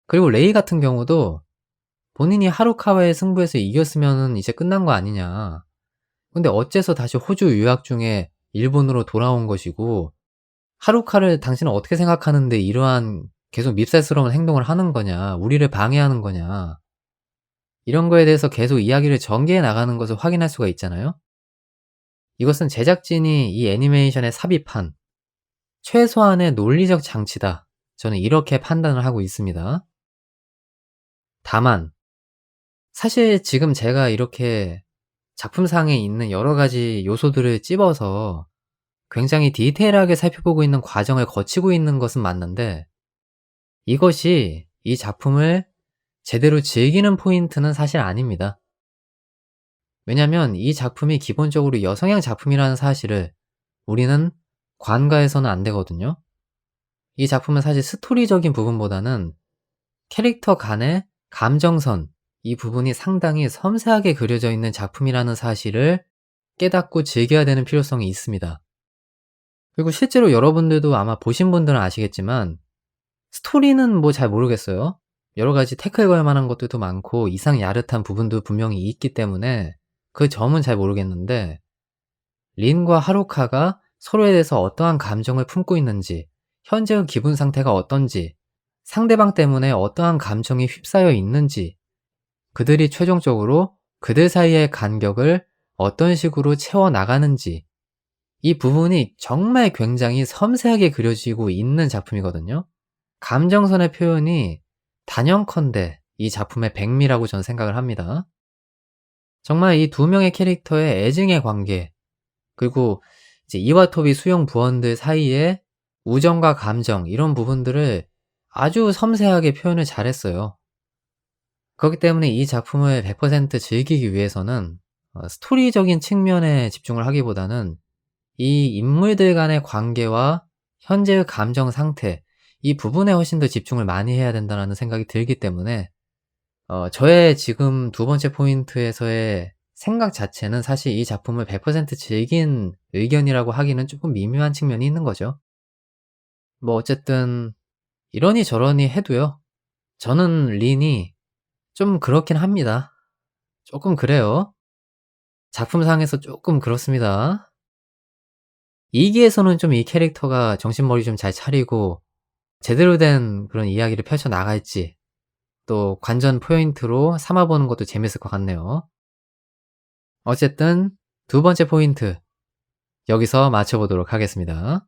그리고 레이 같은 경우도 본인이 하루카와의 승부에서 이겼으면은 이제 끝난 거 아니냐. 근데 어째서 다시 호주 유학 중에 일본으로 돌아온 것이고 하루카를 당신은 어떻게 생각하는데 이러한 계속 밉살스러운 행동을 하는 거냐. 우리를 방해하는 거냐. 이런 거에 대해서 계속 이야기를 전개해 나가는 것을 확인할 수가 있잖아요. 이것은 제작진이 이 애니메이션에 삽입한 최소한의 논리적 장치다. 저는 이렇게 판단을 하고 있습니다. 다만 사실 지금 제가 이렇게 작품상에 있는 여러 가지 요소들을 찝어서 굉장히 디테일하게 살펴보고 있는 과정을 거치고 있는 것은 맞는데 이것이 이 작품을 제대로 즐기는 포인트는 사실 아닙니다. 왜냐면 이 작품이 기본적으로 여성향 작품이라는 사실을 우리는 관가해서는 안 되거든요. 이 작품은 사실 스토리적인 부분보다는 캐릭터 간의 감정선, 이 부분이 상당히 섬세하게 그려져 있는 작품이라는 사실을 깨닫고 즐겨야 되는 필요성이 있습니다. 그리고 실제로 여러분들도 아마 보신 분들은 아시겠지만 스토리는 뭐 잘 모르겠어요. 여러 가지 태클 걸 만한 것들도 많고 이상 야릇한 부분도 분명히 있기 때문에 그 점은 잘 모르겠는데, 린과 하루카가 서로에 대해서 어떠한 감정을 품고 있는지, 현재의 기분 상태가 어떤지, 상대방 때문에 어떠한 감정이 휩싸여 있는지, 그들이 최종적으로 그들 사이의 간격을 어떤 식으로 채워나가는지, 이 부분이 정말 굉장히 섬세하게 그려지고 있는 작품이거든요. 감정선의 표현이 단연컨대 이 작품의 백미라고 저는 생각을 합니다. 정말 이 두 명의 캐릭터의 애증의 관계, 그리고 이제 이와토비 수용 부원들 사이의 우정과 감정, 이런 부분들을 아주 섬세하게 표현을 잘했어요. 그렇기 때문에 이 작품을 100% 즐기기 위해서는 스토리적인 측면에 집중을 하기보다는 이 인물들 간의 관계와 현재의 감정 상태, 이 부분에 훨씬 더 집중을 많이 해야 된다는 생각이 들기 때문에 저의 지금 두 번째 포인트에서의 생각 자체는 사실 이 작품을 100% 즐긴 의견이라고 하기는 조금 미묘한 측면이 있는 거죠. 뭐 어쨌든 이러니 저러니 해도요, 저는 린이 좀 그렇긴 합니다. 조금 그래요. 작품상에서 조금 그렇습니다. 2기에서는 좀 이 캐릭터가 정신머리 좀 잘 차리고 제대로 된 그런 이야기를 펼쳐나갈지 또 관전 포인트로 삼아보는 것도 재밌을 것 같네요. 어쨌든 두 번째 포인트, 여기서 맞춰보도록 하겠습니다.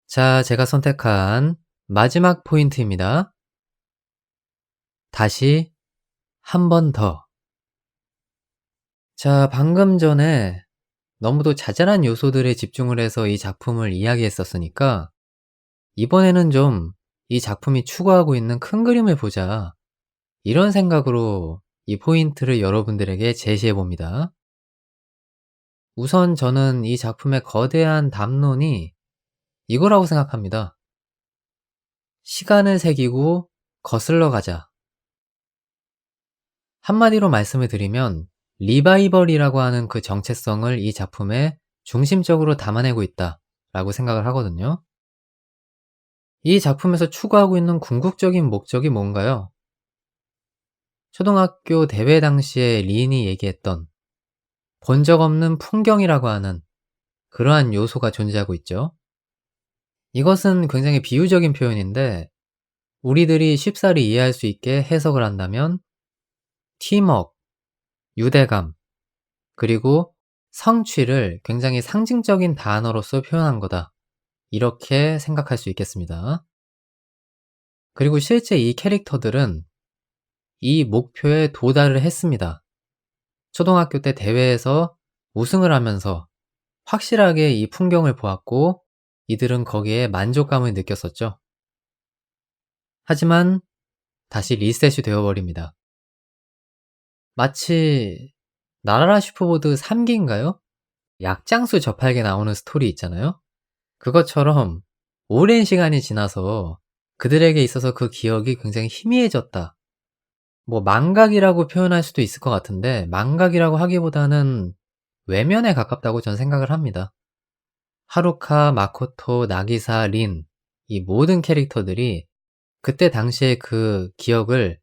자, 제가 선택한 마지막 포인트입니다. 다시 한 번 더. 자, 방금 전에 너무도 자잘한 요소들에 집중을 해서 이 작품을 이야기했었으니까 이번에는 좀 이 작품이 추구하고 있는 큰 그림을 보자, 이런 생각으로 이 포인트를 여러분들에게 제시해 봅니다. 우선 저는 이 작품의 거대한 담론이 이거라고 생각합니다. 시간을 새기고 거슬러 가자. 한마디로 말씀을 드리면 리바이벌이라고 하는 그 정체성을 이 작품에 중심적으로 담아내고 있다 라고 생각을 하거든요. 이 작품에서 추구하고 있는 궁극적인 목적이 뭔가요? 초등학교 대회 당시에 린이 얘기했던 본 적 없는 풍경이라고 하는 그러한 요소가 존재하고 있죠. 이것은 굉장히 비유적인 표현인데 우리들이 쉽사리 이해할 수 있게 해석을 한다면 팀워크, 유대감, 그리고 성취를 굉장히 상징적인 단어로서 표현한 거다, 이렇게 생각할 수 있겠습니다. 그리고 실제 이 캐릭터들은 이 목표에 도달을 했습니다. 초등학교 때 대회에서 우승을 하면서 확실하게 이 풍경을 보았고 이들은 거기에 만족감을 느꼈었죠. 하지만 다시 리셋이 되어버립니다. 마치 나라라 슈퍼보드 3기인가요? 약장수 접할게 나오는 스토리 있잖아요. 그것처럼 오랜 시간이 지나서 그들에게 있어서 그 기억이 굉장히 희미해졌다. 뭐 망각이라고 표현할 수도 있을 것 같은데 망각이라고 하기보다는 외면에 가깝다고 전 생각을 합니다. 하루카, 마코토, 나기사, 린, 이 모든 캐릭터들이 그때 당시의 그 기억을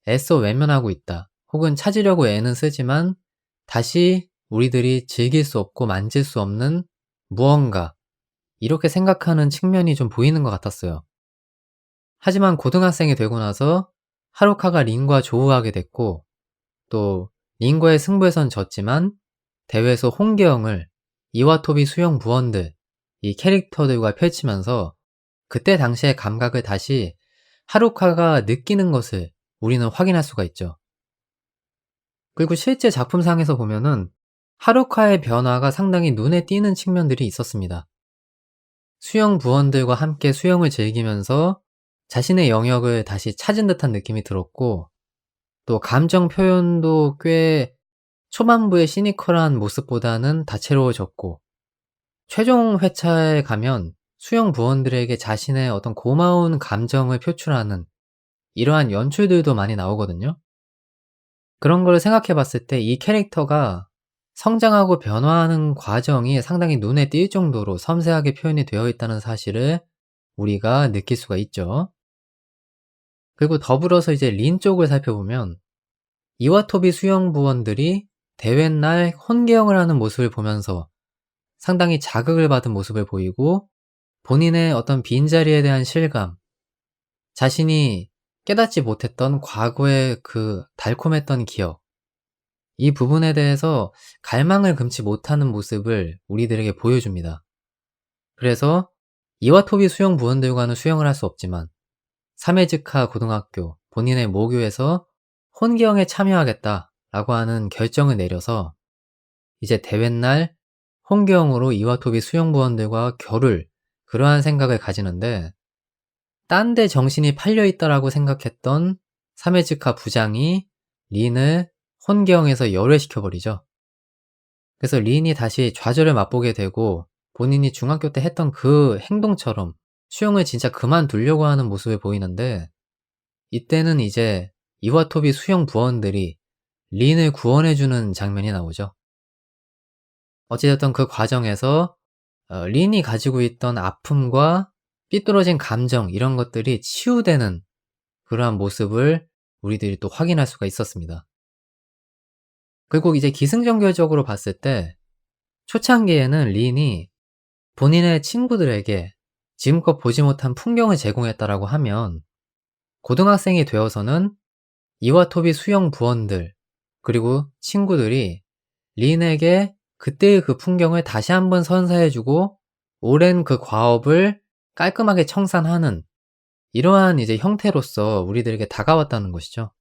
애써 외면하고 있다, 혹은 찾으려고 애는 쓰지만 다시 우리들이 즐길 수 없고 만질 수 없는 무언가, 이렇게 생각하는 측면이 좀 보이는 것 같았어요. 하지만 고등학생이 되고 나서 하루카가 린과 조우하게 됐고 또 린과의 승부에선 졌지만 대회에서 홍계영을 이와토비 수영 부원들, 이 캐릭터들과 펼치면서 그때 당시의 감각을 다시 하루카가 느끼는 것을 우리는 확인할 수가 있죠. 그리고 실제 작품상에서 보면은 하루카의 변화가 상당히 눈에 띄는 측면들이 있었습니다. 수영 부원들과 함께 수영을 즐기면서 자신의 영역을 다시 찾은 듯한 느낌이 들었고 또 감정 표현도 꽤 초반부의 시니컬한 모습보다는 다채로워졌고 최종 회차에 가면 수영 부원들에게 자신의 어떤 고마운 감정을 표출하는 이러한 연출들도 많이 나오거든요. 그런 걸 생각해 봤을 때 이 캐릭터가 성장하고 변화하는 과정이 상당히 눈에 띌 정도로 섬세하게 표현이 되어 있다는 사실을 우리가 느낄 수가 있죠. 그리고 더불어서 이제 린 쪽을 살펴보면 이와토비 수영부원들이 대회 날 혼계영을 하는 모습을 보면서 상당히 자극을 받은 모습을 보이고 본인의 어떤 빈자리에 대한 실감, 자신이 깨닫지 못했던 과거의 그 달콤했던 기억, 이 부분에 대해서 갈망을 금치 못하는 모습을 우리들에게 보여줍니다. 그래서 이와토비 수영부원들과는 수영을 할 수 없지만 사메즈카 고등학교 본인의 모교에서 혼계영에 참여하겠다라고 하는 결정을 내려서 이제 대회날 혼계영으로 이와토비 수영부원들과 겨룰 그러한 생각을 가지는데 딴 데 정신이 팔려있다라고 생각했던 사메즈카 부장이 린을 혼계영에서 열외시켜버리죠. 그래서 린이 다시 좌절을 맛보게 되고 본인이 중학교 때 했던 그 행동처럼 수영을 진짜 그만두려고 하는 모습을 보이는데 이때는 이제 이와토비 수영 부원들이 린을 구원해주는 장면이 나오죠. 어찌됐든 그 과정에서 린이 가지고 있던 아픔과 삐뚤어진 감정 이런 것들이 치유되는 그러한 모습을 우리들이 또 확인할 수가 있었습니다. 그리고 이제 기승전결적으로 봤을 때 초창기에는 린이 본인의 친구들에게 지금껏 보지 못한 풍경을 제공했다라고 하면 고등학생이 되어서는 이와토비 수영 부원들 그리고 친구들이 린에게 그때의 그 풍경을 다시 한번 선사해주고 오랜 그 과업을 깔끔하게 청산하는 이러한 이제 형태로서 우리들에게 다가왔다는 것이죠.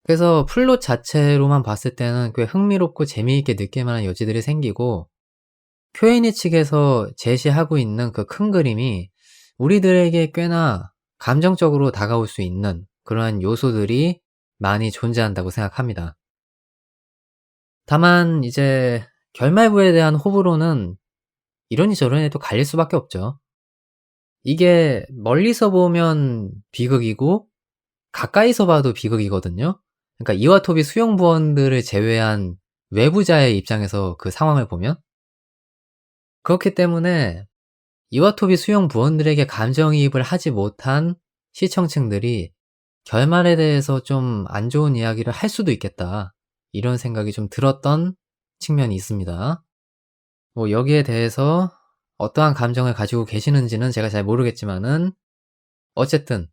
그래서 플롯 자체로만 봤을 때는 꽤 흥미롭고 재미있게 느낄 만한 여지들이 생기고 쿄에니 측에서 제시하고 있는 그 큰 그림이 우리들에게 꽤나 감정적으로 다가올 수 있는 그러한 요소들이 많이 존재한다고 생각합니다. 다만 이제 결말부에 대한 호불호는 이러니 저러니 또 갈릴 수밖에 없죠. 이게 멀리서 보면 비극이고 가까이서 봐도 비극이거든요. 그러니까 이와토비 수영부원들을 제외한 외부자의 입장에서 그 상황을 보면 그렇기 때문에 이와토비 수영부원들에게 감정이입을 하지 못한 시청층들이 결말에 대해서 좀 안 좋은 이야기를 할 수도 있겠다 이런 생각이 좀 들었던 측면이 있습니다. 뭐 여기에 대해서 어떠한 감정을 가지고 계시는지는 제가 잘 모르겠지만은 어쨌든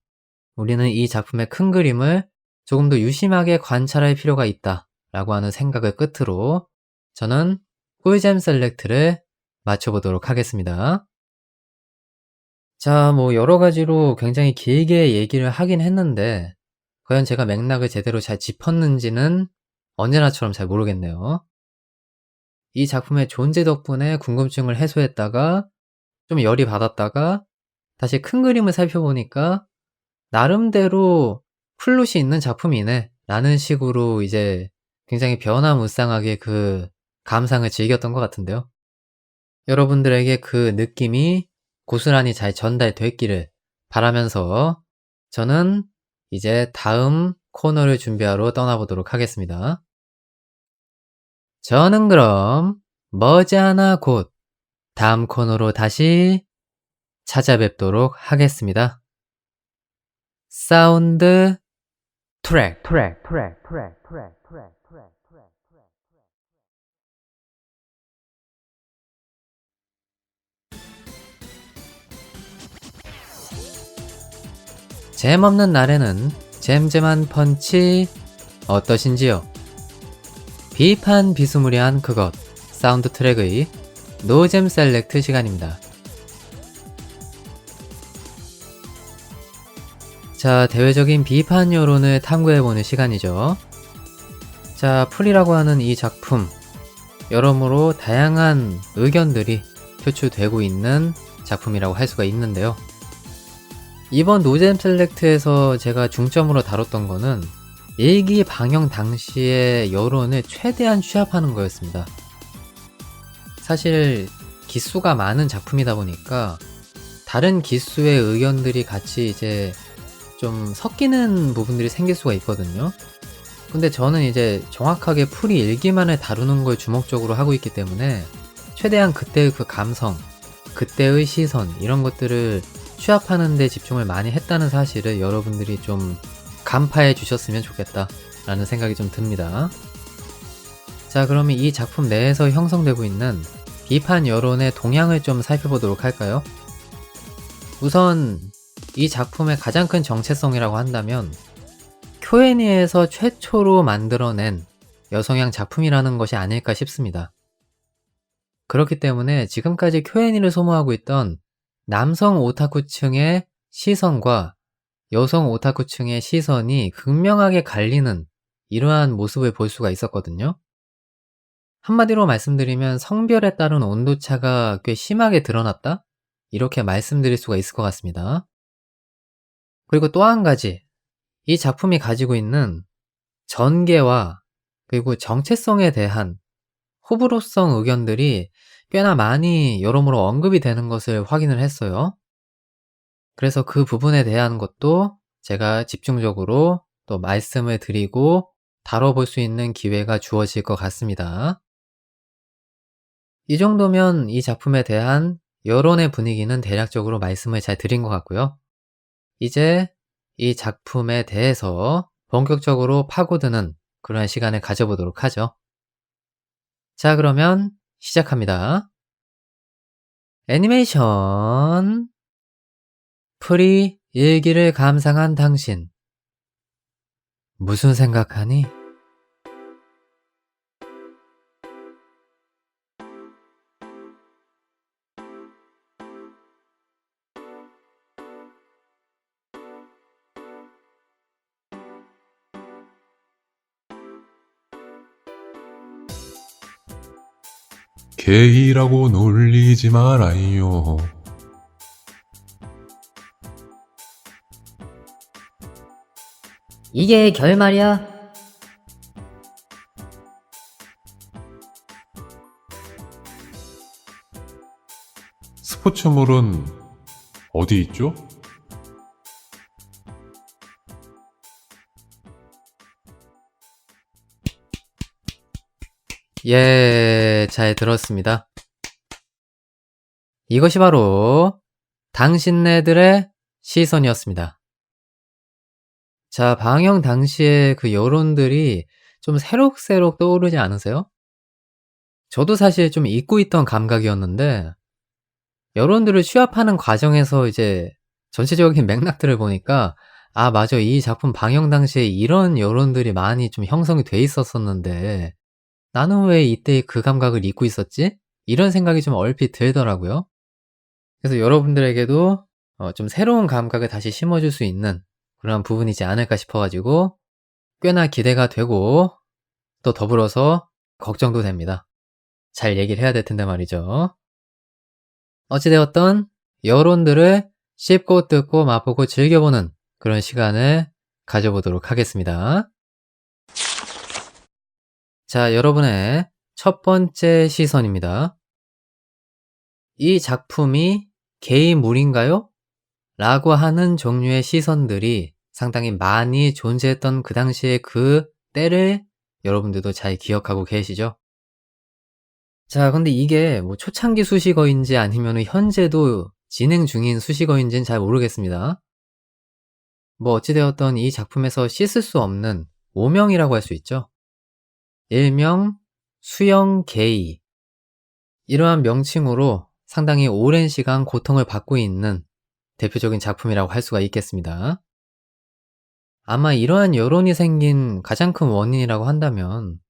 우리는 이 작품의 큰 그림을 조금 더 유심하게 관찰할 필요가 있다 라고 하는 생각을 끝으로 저는 꿀잼 셀렉트를 맞춰보도록 하겠습니다. 자, 뭐 여러 가지로 굉장히 길게 얘기를 하긴 했는데 과연 제가 맥락을 제대로 잘 짚었는지는 언제나처럼 잘 모르겠네요. 이 작품의 존재 덕분에 궁금증을 해소했다가 좀 열이 받았다가 다시 큰 그림을 살펴보니까 나름대로 플롯이 있는 작품이네 라는 식으로 이제 굉장히 변화무쌍하게 그 감상을 즐겼던 것 같은데요. 여러분들에게 그 느낌이 고스란히 잘 전달됐기를 바라면서 저는 이제 다음 코너를 준비하러 떠나보도록 하겠습니다. 저는 그럼 머지않아 곧 다음 코너로 다시 찾아뵙도록 하겠습니다. 사운드 트랙. 잼 없는 날에는 잼잼한 펀치 어떠신지요? 비판 비스무리한 그것 사운드 트랙의 노잼 셀렉트 시간입니다. 자, 대외적인 비판 여론을 탐구해보는 시간이죠. 자, 풀이라고 하는 이 작품 여러모로 다양한 의견들이 표출되고 있는 작품이라고 할 수가 있는데요. 이번 노잼 셀렉트에서 제가 중점으로 다뤘던 거는 일기 방영 당시의 여론을 최대한 취합하는 거였습니다. 사실 기수가 많은 작품이다 보니까 다른 기수의 의견들이 같이 이제 좀 섞이는 부분들이 생길 수가 있거든요. 근데 저는 이제 정확하게 풀이 일기만을 다루는 걸 주목적으로 하고 있기 때문에 최대한 그때의 그 감성, 그때의 시선 이런 것들을 취합하는 데 집중을 많이 했다는 사실을 여러분들이 좀 간파해 주셨으면 좋겠다라는 생각이 좀 듭니다. 자, 그러면 이 작품 내에서 형성되고 있는 비판 여론의 동향을 좀 살펴보도록 할까요? 우선 이 작품의 가장 큰 정체성이라고 한다면 Q&A에서 최초로 만들어낸 여성향 작품이라는 것이 아닐까 싶습니다. 그렇기 때문에 지금까지 Q&A를 소모하고 있던 남성 오타쿠층의 시선과 여성 오타쿠층의 시선이 극명하게 갈리는 이러한 모습을 볼 수가 있었거든요. 한마디로 말씀드리면 성별에 따른 온도차가 꽤 심하게 드러났다? 이렇게 말씀드릴 수가 있을 것 같습니다. 그리고 또 한 가지, 이 작품이 가지고 있는 전개와 그리고 정체성에 대한 호불호성 의견들이 꽤나 많이 여러모로 언급이 되는 것을 확인을 했어요. 그래서 그 부분에 대한 것도 제가 집중적으로 또 말씀을 드리고 다뤄볼 수 있는 기회가 주어질 것 같습니다. 이 정도면 이 작품에 대한 여론의 분위기는 대략적으로 말씀을 잘 드린 것 같고요. 이제 이 작품에 대해서 본격적으로 파고드는 그런 시간을 가져보도록 하죠. 자, 그러면 시작합니다. 애니메이션 프리 일기를 감상한 당신 무슨 생각하니? 게이라고 놀리지 말아요. 이게 결말이야? 스포츠물은 어디 있죠? 예, 잘 들었습니다. 이것이 바로 당신네들의 시선이었습니다. 자, 방영 당시에 그 여론들이 좀 새록새록 떠오르지 않으세요? 저도 사실 좀 잊고 있던 감각이었는데 여론들을 취합하는 과정에서 이제 전체적인 맥락들을 보니까 아, 맞아. 이 작품 방영 당시에 이런 여론들이 많이 좀 형성이 돼 있었었는데 나는 왜 이때 그 감각을 잊고 있었지? 이런 생각이 좀 얼핏 들더라고요. 그래서 여러분들에게도 좀 새로운 감각을 다시 심어줄 수 있는 그런 부분이지 않을까 싶어가지고 꽤나 기대가 되고 또 더불어서 걱정도 됩니다. 잘 얘기를 해야 될 텐데 말이죠. 어찌되었던 여론들을 씹고 뜯고 맛보고 즐겨보는 그런 시간을 가져보도록 하겠습니다. 자, 여러분의 첫 번째 시선입니다. 이 작품이 게이물인가요? 라고 하는 종류의 시선들이 상당히 많이 존재했던 그 당시의 그 때를 여러분들도 잘 기억하고 계시죠? 자, 근데 이게 뭐 초창기 수식어인지 아니면 현재도 진행 중인 수식어인지는 잘 모르겠습니다. 뭐 어찌되었던 이 작품에서 씻을 수 없는 오명이라고 할 수 있죠. 일명 수영 게이. 이러한 명칭으로 상당히 오랜 시간 고통을 받고 있는 대표적인 작품이라고 할 수가 있겠습니다. 아마 이러한 여론이 생긴 가장 큰 원인이라고 한다면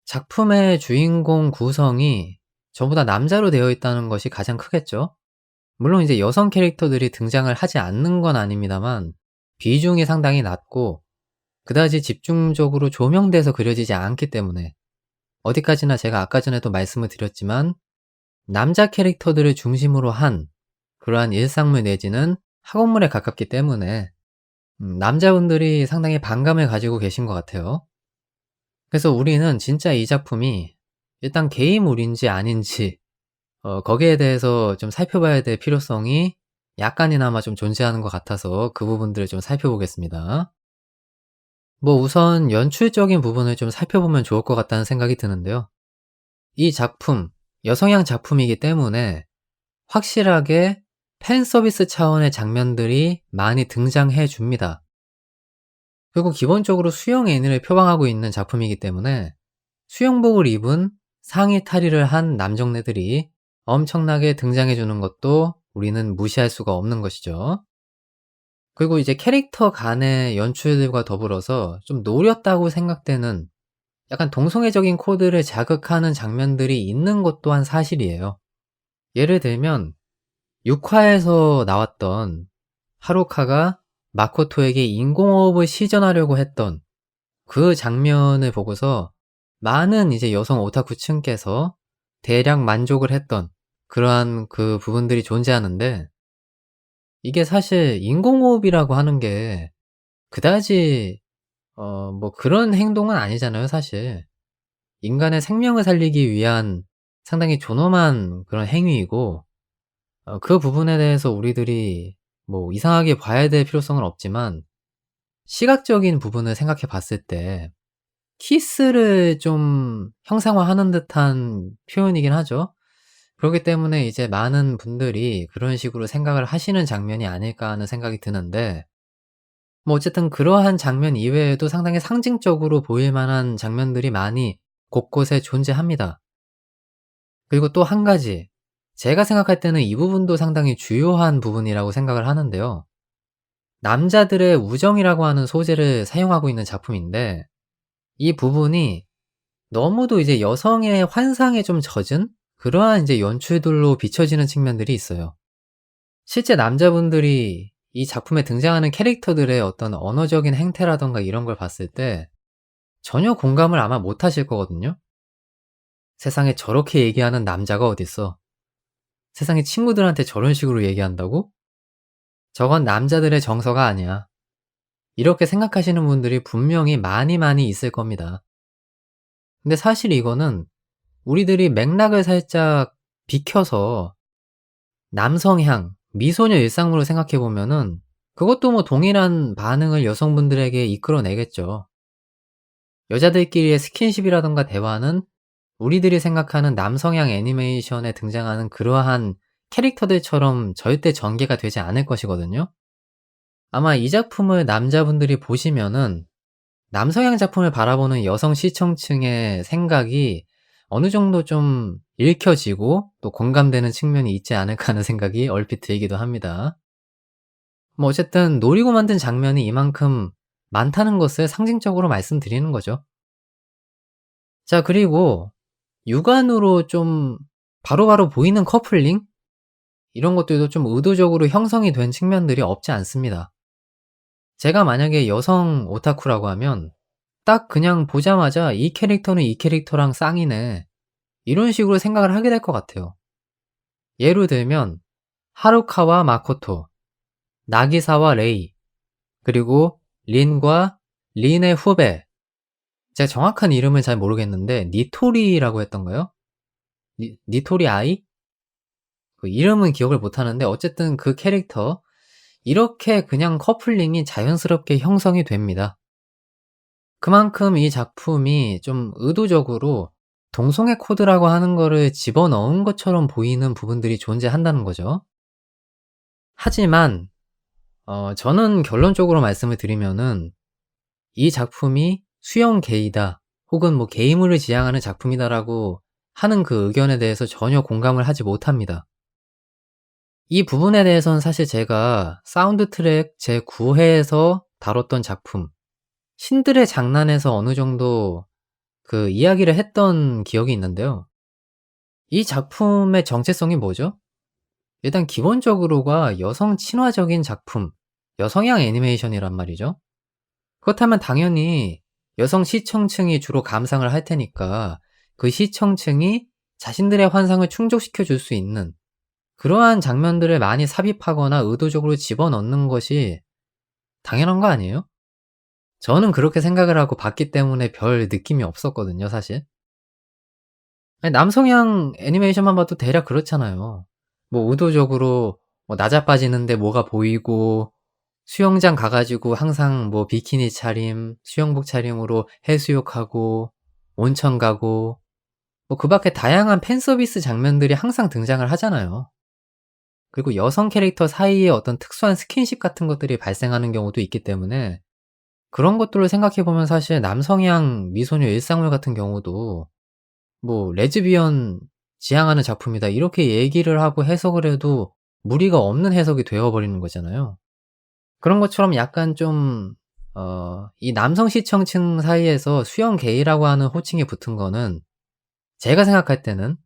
작품의 주인공 구성이 전부 다 남자로 되어 있다는 것이 가장 크겠죠. 물론 이제 여성 캐릭터들이 등장을 하지 않는 건 아닙니다만 비중이 상당히 낮고 그다지 집중적으로 조명돼서 그려지지 않기 때문에 어디까지나 제가 아까 전에도 말씀을 드렸지만 남자 캐릭터들을 중심으로 한 그러한 일상물 내지는 학원물에 가깝기 때문에 남자분들이 상당히 반감을 가지고 계신 것 같아요. 그래서 우리는 진짜 이 작품이 일단 게이물인지 아닌지 거기에 대해서 좀 살펴봐야 될 필요성이 약간이나마 좀 존재하는 것 같아서 그 부분들을 좀 살펴보겠습니다. 뭐 우선 연출적인 부분을 좀 살펴보면 좋을 것 같다는 생각이 드는데요. 이 작품, 여성향 작품이기 때문에 확실하게 팬 서비스 차원의 장면들이 많이 등장해 줍니다. 그리고 기본적으로 수영 애니를 표방하고 있는 작품이기 때문에 수영복을 입은 상의 탈의를 한 남정네들이 엄청나게 등장해 주는 것도 우리는 무시할 수가 없는 것이죠. 그리고 이제 캐릭터 간의 연출들과 더불어서 좀 노렸다고 생각되는 약간 동성애적인 코드를 자극하는 장면들이 있는 것 또한 사실이에요. 예를 들면 6화에서 나왔던 하루카가 마코토에게 인공호흡을 시전하려고 했던 그 장면을 보고서 많은 이제 여성 오타쿠층께서 대략 만족을 했던 그러한 그 부분들이 존재하는데, 이게 사실 인공호흡이라고 하는 게 그다지 뭐 그런 행동은 아니잖아요, 사실. 인간의 생명을 살리기 위한 상당히 존엄한 그런 행위이고, 그 부분에 대해서 우리들이 뭐 이상하게 봐야 될 필요성은 없지만 시각적인 부분을 생각해 봤을 때 키스를 좀 형상화하는 듯한 표현이긴 하죠. 그렇기 때문에 이제 많은 분들이 그런 식으로 생각을 하시는 장면이 아닐까 하는 생각이 드는데, 뭐 어쨌든 그러한 장면 이외에도 상당히 상징적으로 보일 만한 장면들이 많이 곳곳에 존재합니다. 그리고 또 한 가지, 제가 생각할 때는 이 부분도 상당히 주요한 부분이라고 생각을 하는데요. 남자들의 우정이라고 하는 소재를 사용하고 있는 작품인데, 이 부분이 너무도 이제 여성의 환상에 좀 젖은 그러한 이제 연출들로 비춰지는 측면들이 있어요. 실제 남자분들이 이 작품에 등장하는 캐릭터들의 어떤 언어적인 행태라든가 이런 걸 봤을 때 전혀 공감을 아마 못 하실 거거든요. 세상에 저렇게 얘기하는 남자가 어딨어. 세상에 친구들한테 저런 식으로 얘기한다고? 저건 남자들의 정서가 아니야. 이렇게 생각하시는 분들이 분명히 많이 많이 있을 겁니다. 근데 사실 이거는 우리들이 맥락을 살짝 비켜서 남성향, 미소녀 일상으로 생각해 보면은 그것도 뭐 동일한 반응을 여성분들에게 이끌어내겠죠. 여자들끼리의 스킨십이라든가 대화는 우리들이 생각하는 남성향 애니메이션에 등장하는 그러한 캐릭터들처럼 절대 전개가 되지 않을 것이거든요. 아마 이 작품을 남자분들이 보시면은 남성향 작품을 바라보는 여성 시청층의 생각이 어느 정도 좀 읽혀지고 또 공감되는 측면이 있지 않을까 하는 생각이 얼핏 들기도 합니다. 뭐 어쨌든 노리고 만든 장면이 이만큼 많다는 것을 상징적으로 말씀드리는 거죠. 자, 그리고 육안으로 좀 바로바로 보이는 커플링? 이런 것들도 좀 의도적으로 형성이 된 측면들이 없지 않습니다. 제가 만약에 여성 오타쿠라고 하면 딱 그냥 보자마자 '이 캐릭터는 이 캐릭터랑 쌍이네.' 이런 식으로 생각을 하게 될 것 같아요. 예로 들면 하루카와 마코토, 나기사와 레이, 그리고 린과 린의 후배, 제가 정확한 이름을 잘 모르겠는데 니토리라고 했던가요? 니토리 아이? 그 이름은 기억을 못 하는데 어쨌든 그 캐릭터, 이렇게 그냥 커플링이 자연스럽게 형성이 됩니다. 그만큼 이 작품이 좀 의도적으로 동성애 코드라고 하는 거를 집어넣은 것처럼 보이는 부분들이 존재한다는 거죠. 하지만 저는 결론적으로 말씀을 드리면은 이 작품이 수영 게이다 혹은 뭐 게이물을 지향하는 작품이다라고 하는 그 의견에 대해서 전혀 공감을 하지 못합니다. 이 부분에 대해서는 사실 제가 사운드 트랙 제 9회에서 다뤘던 작품 신들의 장난에서 어느 정도 그 이야기를 했던 기억이 있는데요. 이 작품의 정체성이 뭐죠? 일단 기본적으로가 여성 친화적인 작품, 여성향 애니메이션이란 말이죠. 그렇다면 당연히 여성 시청층이 주로 감상을 할 테니까 그 시청층이 자신들의 환상을 충족시켜 줄 수 있는 그러한 장면들을 많이 삽입하거나 의도적으로 집어넣는 것이 당연한 거 아니에요? 저는 그렇게 생각을 하고 봤기 때문에 별 느낌이 없었거든요, 사실. 아니 남성향 애니메이션만 봐도 대략 그렇잖아요. 뭐 의도적으로 뭐 나자빠지는데 뭐가 보이고 수영장 가 가지고 항상 뭐 비키니 차림, 수영복 차림으로 해수욕하고 온천 가고 뭐 그 밖에 다양한 팬 서비스 장면들이 항상 등장을 하잖아요. 그리고 여성 캐릭터 사이에 어떤 특수한 스킨십 같은 것들이 발생하는 경우도 있기 때문에 그런 것들을 생각해 보면 사실 남성향 미소녀 일상물 같은 경우도 뭐 "레즈비언 지향하는 작품이다." 이렇게 얘기를 하고 해석을 해도 무리가 없는 해석이 되어 버리는 거잖아요. 그런 것처럼 약간 좀 이 남성 시청층 사이에서 수영 게이라고 하는 호칭이 붙은 거는 제가 생각할 때는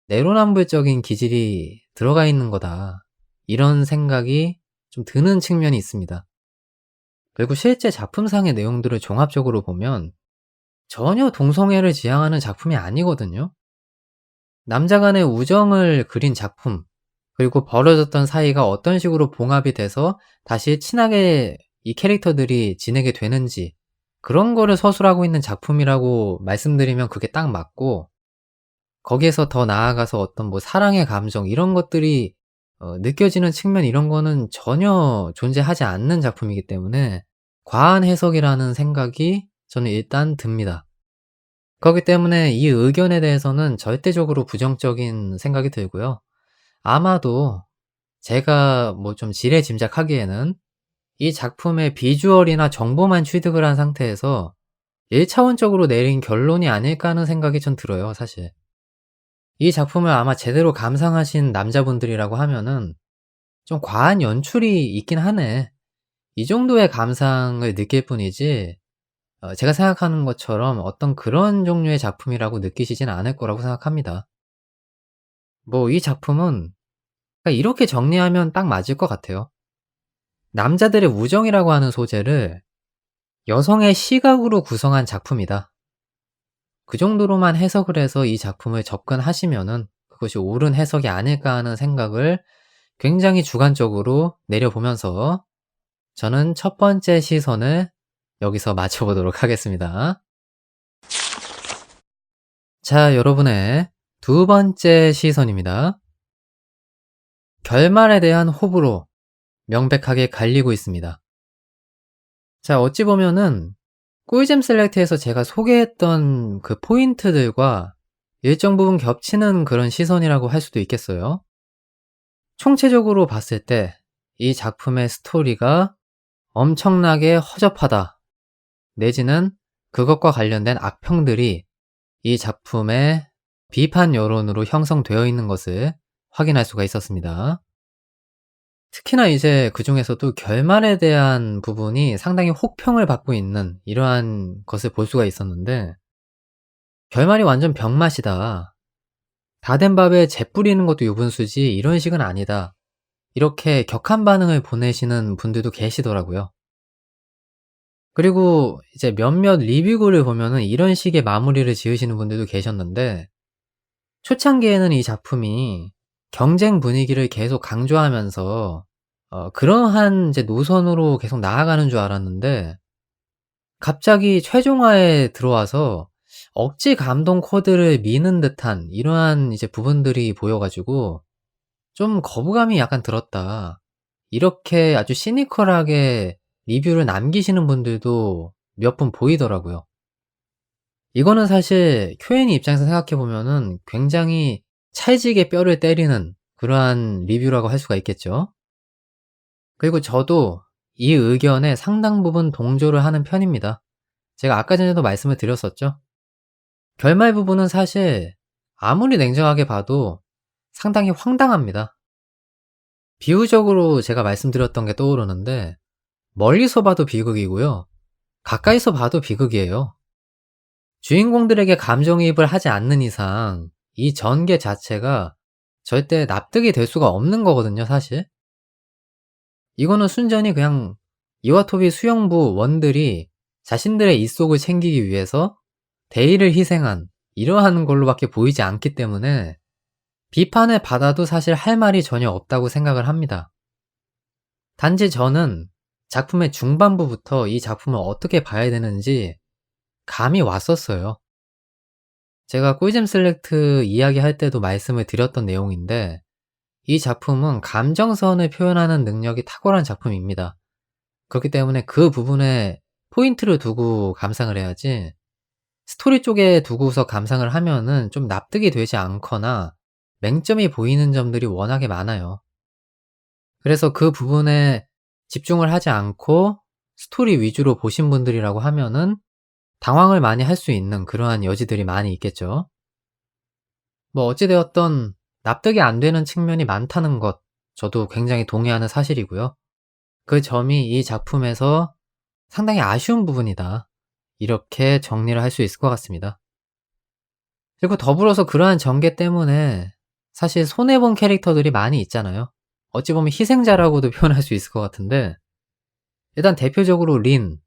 '내로남불적인 기질이 들어가 있는 거다.' 이런 생각이 좀 드는 측면이 있습니다. 그리고 실제 작품상의 내용들을 종합적으로 보면 전혀 동성애를 지향하는 작품이 아니거든요. 남자 간의 우정을 그린 작품, 그리고 벌어졌던 사이가 어떤 식으로 봉합이 돼서 다시 친하게 이 캐릭터들이 지내게 되는지 그런 거를 서술하고 있는 작품이라고 말씀드리면 그게 딱 맞고, 거기에서 더 나아가서 어떤 뭐 사랑의 감정 이런 것들이 느껴지는 측면 이런 거는 전혀 존재하지 않는 작품이기 때문에 과한 해석이라는 생각이 저는 일단 듭니다. 그렇기 때문에 이 의견에 대해서는 절대적으로 부정적인 생각이 들고요. 아마도 제가 뭐 좀 지레짐작하기에는 이 작품의 비주얼이나 정보만 취득을 한 상태에서 1차원적으로 내린 결론이 아닐까 하는 생각이 전 들어요, 사실. 이 작품을 아마 제대로 감상하신 남자분들이라고 하면은 '좀 과한 연출이 있긴 하네.' 이 정도의 감상을 느낄 뿐이지 제가 생각하는 것처럼 어떤 그런 종류의 작품이라고 느끼시진 않을 거라고 생각합니다. 뭐 이 작품은 그러니까 이렇게 정리하면 딱 맞을 것 같아요. 남자들의 우정이라고 하는 소재를 여성의 시각으로 구성한 작품이다. 그 정도로만 해석을 해서 이 작품을 접근하시면은 그것이 옳은 해석이 아닐까 하는 생각을 굉장히 주관적으로 내려보면서 저는 첫 번째 시선을 여기서 마쳐 보도록 하겠습니다. 자, 여러분의 두 번째 시선입니다. 결말에 대한 호불호 명백하게 갈리고 있습니다. 자, 어찌 보면은 꿀잼 셀렉트에서 제가 소개했던 그 포인트들과 일정 부분 겹치는 그런 시선이라고 할 수도 있겠어요. 총체적으로 봤을 때 이 작품의 스토리가 엄청나게 허접하다, 내지는 그것과 관련된 악평들이 이 작품의 비판 여론으로 형성되어 있는 것을 확인할 수가 있었습니다. 특히나 이제 그중에서도 결말에 대한 부분이 상당히 혹평을 받고 있는 이러한 것을 볼 수가 있었는데, "결말이 완전 병맛이다. 다 된 밥에 재 뿌리는 것도 유분수지 이런 식은 아니다." 이렇게 격한 반응을 보내시는 분들도 계시더라고요. 그리고 이제 몇몇 리뷰글을 보면은 이런 식의 마무리를 지으시는 분들도 계셨는데, 초창기에는 이 작품이 경쟁 분위기를 계속 강조하면서 그러한 이제 노선으로 계속 나아가는 줄 알았는데, 갑자기 최종화에 들어와서 억지 감동 코드를 미는 듯한 이러한 이제 부분들이 보여 가지고 좀 거부감이 약간 들었다. 이렇게 아주 시니컬하게 리뷰를 남기시는 분들도 몇 분 보이더라고요. 이거는 사실 큐앤이 입장에서 생각해 보면은 굉장히 찰지게 뼈를 때리는 그러한 리뷰라고 할 수가 있겠죠. 그리고 저도 이 의견에 상당 부분 동조를 하는 편입니다. 제가 아까 전에도 말씀을 드렸었죠. 결말 부분은 사실 아무리 냉정하게 봐도 상당히 황당합니다. 비유적으로 제가 말씀드렸던 게 떠오르는데, 멀리서 봐도 비극이고요, 가까이서 봐도 비극이에요. 주인공들에게 감정이입을 하지 않는 이상 이 전개 자체가 절대 납득이 될 수가 없는 거거든요, 사실. 이거는 순전히 그냥 이와토비 수영부 원들이 자신들의 입속을 챙기기 위해서 대의를 희생한 이러한 걸로밖에 보이지 않기 때문에 비판을 받아도 사실 할 말이 전혀 없다고 생각을 합니다. 단지 저는 작품의 중반부부터 이 작품을 어떻게 봐야 되는지 감이 왔었어요. 제가 꿀잼 셀렉트 이야기할 때도 말씀을 드렸던 내용인데 이 작품은 감정선을 표현하는 능력이 탁월한 작품입니다. 그렇기 때문에 그 부분에 포인트를 두고 감상을 해야지 스토리 쪽에 두고서 감상을 하면은 좀 납득이 되지 않거나 맹점이 보이는 점들이 워낙에 많아요. 그래서 그 부분에 집중을 하지 않고 스토리 위주로 보신 분들이라고 하면은 당황을 많이 할 수 있는 그러한 여지들이 많이 있겠죠. 뭐 어찌 되었든 납득이 안 되는 측면이 많다는 것 저도 굉장히 동의하는 사실이고요. 그 점이 이 작품에서 상당히 아쉬운 부분이다. 이렇게 정리를 할 수 있을 것 같습니다. 그리고 더불어서 그러한 전개 때문에 사실 손해본 캐릭터들이 많이 있잖아요. 어찌 보면 희생자라고도 표현할 수 있을 것 같은데 일단 대표적으로 린.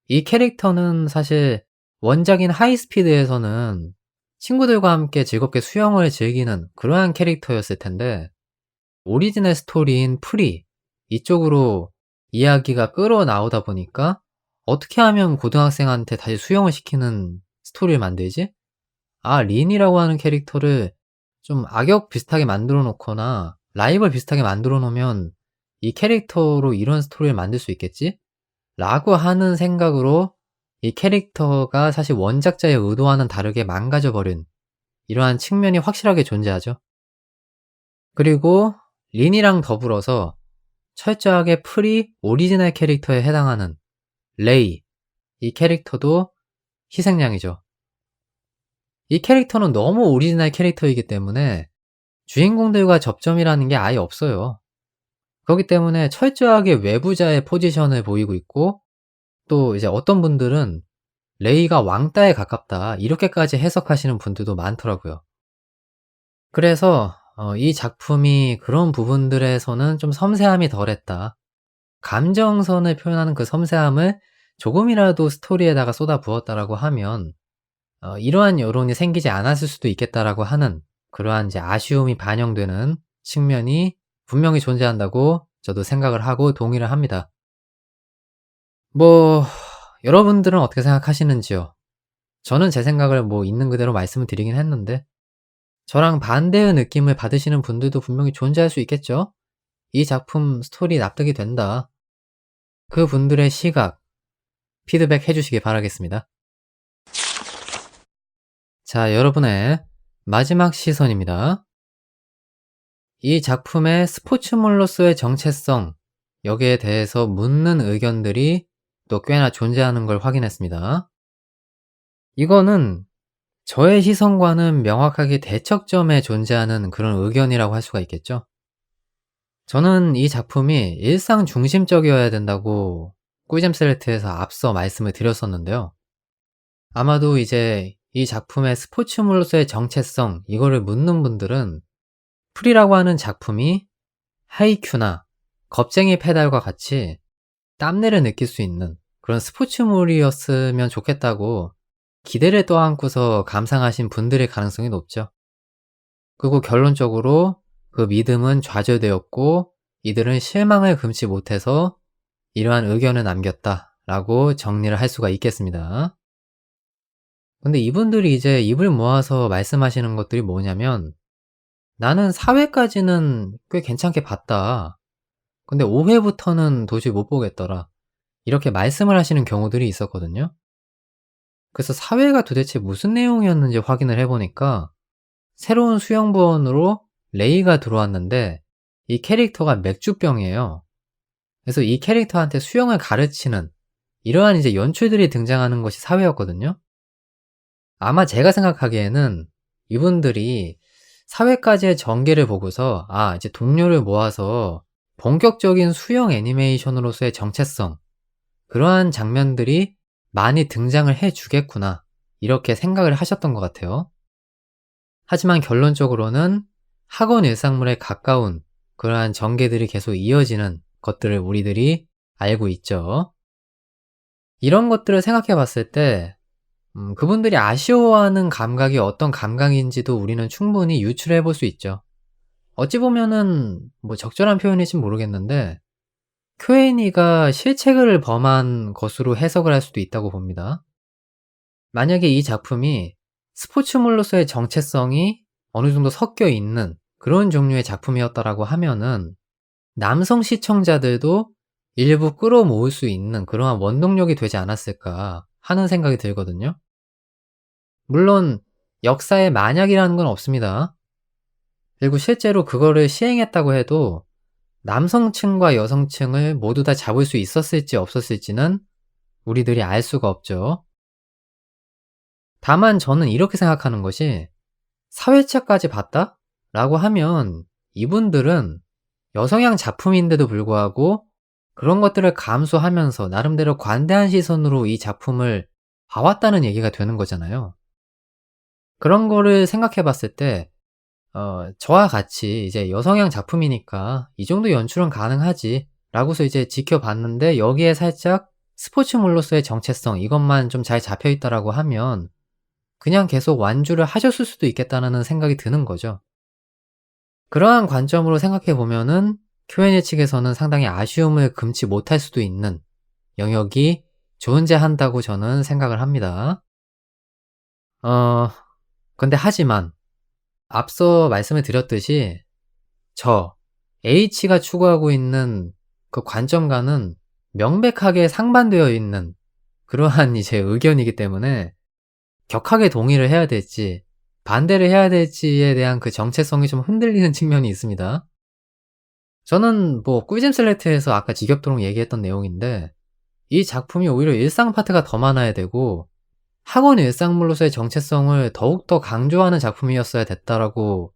이 캐릭터는 사실 원작인 하이스피드에서는 친구들과 함께 즐겁게 수영을 즐기는 그러한 캐릭터였을 텐데 오리지널 스토리인 프리 이쪽으로 이야기가 끌어나오다 보니까 어떻게 하면 고등학생한테 다시 수영을 시키는 스토리를 만들지? 아, 린이라고 하는 캐릭터를 좀 악역 비슷하게 만들어 놓거나 라이벌 비슷하게 만들어 놓으면 이 캐릭터로 이런 스토리를 만들 수 있겠지? 라고 하는 생각으로 이 캐릭터가 사실 원작자의 의도와는 다르게 망가져 버린 이러한 측면이 확실하게 존재하죠. 그리고 린이랑 더불어서 철저하게 프리 오리지널 캐릭터에 해당하는 레이, 이 캐릭터도 희생양이죠. 이 캐릭터는 너무 오리지널 캐릭터이기 때문에 주인공들과 접점이라는 게 아예 없어요. 그렇기 때문에 철저하게 외부자의 포지션을 보이고 있고 또 이제 어떤 분들은 레이가 왕따에 가깝다 이렇게까지 해석하시는 분들도 많더라고요. 그래서 이 작품이 그런 부분들에서는 좀 섬세함이 덜했다. 감정선을 표현하는 그 섬세함을 조금이라도 스토리에다가 쏟아부었다라고 하면 이러한 여론이 생기지 않았을 수도 있겠다라고 하는 그러한 이제 아쉬움이 반영되는 측면이 분명히 존재한다고 저도 생각을 하고 동의를 합니다. 뭐 여러분들은 어떻게 생각하시는지요? 저는 제 생각을 뭐 있는 그대로 말씀을 드리긴 했는데 저랑 반대의 느낌을 받으시는 분들도 분명히 존재할 수 있겠죠? 이 작품 스토리 납득이 된다. 그분들의 시각, 피드백 해주시기 바라겠습니다. 자, 여러분의 마지막 시선입니다. 이 작품의 스포츠물로서의 정체성, 여기에 대해서 묻는 의견들이 또 꽤나 존재하는 걸 확인했습니다. 이거는 저의 시선과는 명확하게 대척점에 존재하는 그런 의견이라고 할 수가 있겠죠. 저는 이 작품이 일상 중심적이어야 된다고 꿀잼 셀렉트에서 앞서 말씀을 드렸었는데요. 아마도 이제 이 작품의 스포츠물로서의 정체성, 이거를 묻는 분들은 프리라고 하는 작품이 하이큐나 겁쟁이 페달과 같이 땀내를 느낄 수 있는 그런 스포츠물이었으면 좋겠다고 기대를 떠안고서 감상하신 분들의 가능성이 높죠. 그리고 결론적으로 그 믿음은 좌절되었고 이들은 실망을 금치 못해서 이러한 의견을 남겼다라고 정리를 할 수가 있겠습니다. 근데 이분들이 이제 입을 모아서 말씀하시는 것들이 뭐냐면 나는 4회까지는 꽤 괜찮게 봤다. 근데 5회부터는 도저히 못 보겠더라. 이렇게 말씀을 하시는 경우들이 있었거든요. 그래서 4회가 도대체 무슨 내용이었는지 확인을 해보니까 새로운 수영부원으로 레이가 들어왔는데 이 캐릭터가 맥주병이에요. 그래서 이 캐릭터한테 수영을 가르치는 이러한 이제 연출들이 등장하는 것이 4회였거든요. 아마 제가 생각하기에는 이분들이 4회까지의 전개를 보고서 아, 이제 동료를 모아서 본격적인 수영 애니메이션으로서의 정체성, 그러한 장면들이 많이 등장을 해 주겠구나 이렇게 생각을 하셨던 것 같아요. 하지만 결론적으로는 학원 일상물에 가까운 그러한 전개들이 계속 이어지는 것들을 우리들이 알고 있죠. 이런 것들을 생각해 봤을 때 그분들이 아쉬워하는 감각이 어떤 감각인지도 우리는 충분히 유추해 볼 수 있죠. 어찌 보면은 뭐 적절한 표현일진 모르겠는데 큐에니가 실책을 범한 것으로 해석을 할 수도 있다고 봅니다. 만약에 이 작품이 스포츠물로서의 정체성이 어느 정도 섞여 있는 그런 종류의 작품이었다라고 하면은 남성 시청자들도 일부 끌어모을 수 있는 그러한 원동력이 되지 않았을까 하는 생각이 들거든요. 물론 역사에 만약이라는 건 없습니다. 그리고 실제로 그거를 시행했다고 해도 남성층과 여성층을 모두 다 잡을 수 있었을지 없었을지는 우리들이 알 수가 없죠. 다만 저는 이렇게 생각하는 것이 사회차까지 봤다? 라고 하면 이분들은 여성향 작품인데도 불구하고 그런 것들을 감수하면서 나름대로 관대한 시선으로 이 작품을 봐왔다는 얘기가 되는 거잖아요. 그런 거를 생각해 봤을 때 저와 같이 이제 여성향 작품이니까 이 정도 연출은 가능하지 라고서 이제 지켜봤는데 여기에 살짝 스포츠물로서의 정체성 이것만 좀 잘 잡혀있다라고 하면 그냥 계속 완주를 하셨을 수도 있겠다는 생각이 드는 거죠. 그러한 관점으로 생각해 보면은 Q&A 측에서는 상당히 아쉬움을 금치 못할 수도 있는 영역이 존재한다고 저는 생각을 합니다. 근데 하지만 앞서 말씀을 드렸듯이 저 H가 추구하고 있는 그 관점과는 명백하게 상반되어 있는 그러한 이제 의견이기 때문에 격하게 동의를 해야 될지 반대를 해야 될지에 대한 그 정체성이 좀 흔들리는 측면이 있습니다. 저는 뭐 꿀잼 셀렉트에서 아까 지겹도록 얘기했던 내용인데 이 작품이 오히려 일상 파트가 더 많아야 되고 학원 일상물로서의 정체성을 더욱더 강조하는 작품이었어야 됐다라고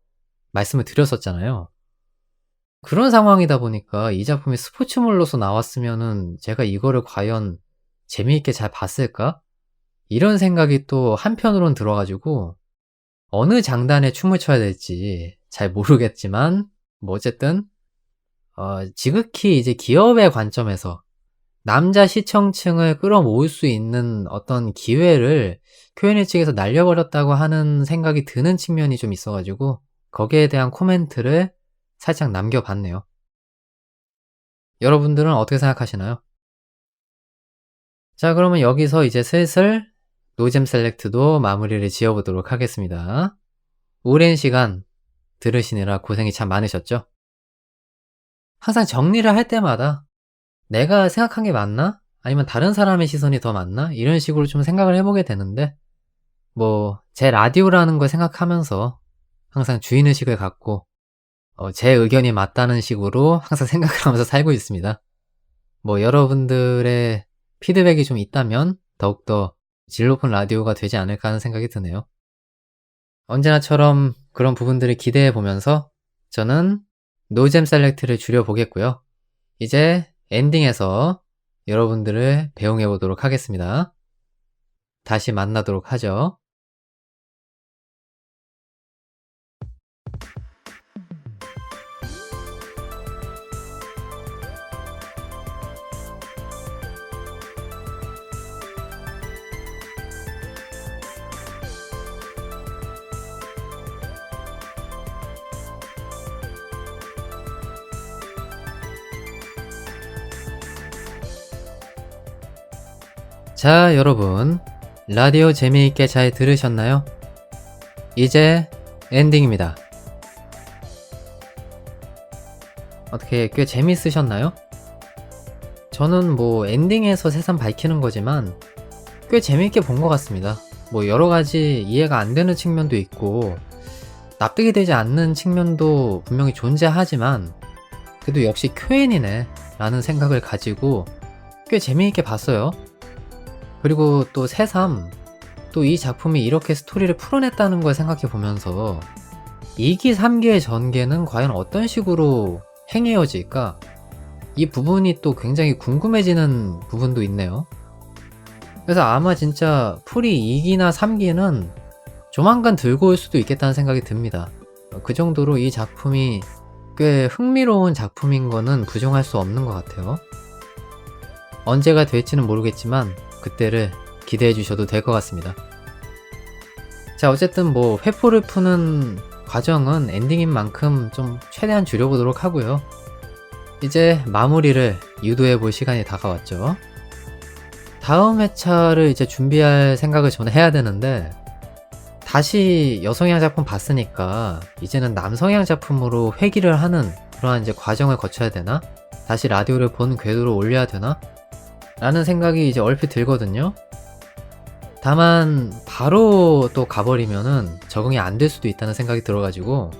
말씀을 드렸었잖아요. 그런 상황이다 보니까 이 작품이 스포츠물로서 나왔으면은 제가 이거를 과연 재미있게 잘 봤을까? 이런 생각이 또 한편으론 들어가지고 어느 장단에 춤을 춰야 될지 잘 모르겠지만 뭐 어쨌든 지극히 이제 기업의 관점에서 남자 시청층을 끌어모을 수 있는 어떤 기회를 Q&A 측에서 날려버렸다고 하는 생각이 드는 측면이 좀 있어가지고 거기에 대한 코멘트를 살짝 남겨봤네요. 여러분들은 어떻게 생각하시나요? 자, 그러면 여기서 이제 슬슬 노잼 셀렉트도 마무리를 지어보도록 하겠습니다. 오랜 시간 들으시느라 고생이 참 많으셨죠? 항상 정리를 할 때마다 내가 생각한 게 맞나? 아니면 다른 사람의 시선이 더 맞나? 이런 식으로 좀 생각을 해보게 되는데 뭐 제 라디오라는 걸 생각하면서 항상 주인의식을 갖고 제 의견이 맞다는 식으로 항상 생각을 하면서 살고 있습니다. 뭐 여러분들의 피드백이 좀 있다면 더욱더 질 높은 라디오가 되지 않을까 하는 생각이 드네요. 언제나처럼 그런 부분들을 기대해 보면서 저는 노잼 셀렉트를 줄여보겠고요. 이제 엔딩에서 여러분들을 배웅해 보도록 하겠습니다. 다시 만나도록 하죠. 자, 여러분 라디오 재미있게 잘 들으셨나요? 이제 엔딩입니다. 어떻게 꽤 재밌으셨나요? 저는 뭐 엔딩에서 새삼 밝히는 거지만 꽤 재미있게 본 것 같습니다. 뭐 여러가지 이해가 안 되는 측면도 있고 납득이 되지 않는 측면도 분명히 존재하지만 그래도 역시 Q&A네 라는 생각을 가지고 꽤 재미있게 봤어요. 그리고 또 새삼 또 이 작품이 이렇게 스토리를 풀어냈다는 걸 생각해 보면서 2기, 3기의 전개는 과연 어떤 식으로 행해어질까? 이 부분이 또 굉장히 궁금해지는 부분도 있네요. 그래서 아마 진짜 풀이 2기나 3기는 조만간 들고 올 수도 있겠다는 생각이 듭니다. 그 정도로 이 작품이 꽤 흥미로운 작품인 거는 부정할 수 없는 것 같아요. 언제가 될지는 모르겠지만 그때를 기대해 주셔도 될 것 같습니다. 자, 어쨌든 뭐 회포를 푸는 과정은 엔딩인 만큼 좀 최대한 줄여보도록 하고요. 이제 마무리를 유도해 볼 시간이 다가왔죠. 다음 회차를 이제 준비할 생각을 저는 해야 되는데 다시 여성향 작품 봤으니까 이제는 남성향 작품으로 회귀를 하는 그러한 이제 과정을 거쳐야 되나? 다시 라디오를 본 궤도로 올려야 되나? 라는 생각이 이제 얼핏 들거든요. 다만 바로 또 가버리면은 적응이 안 될 수도 있다는 생각이 들어가지고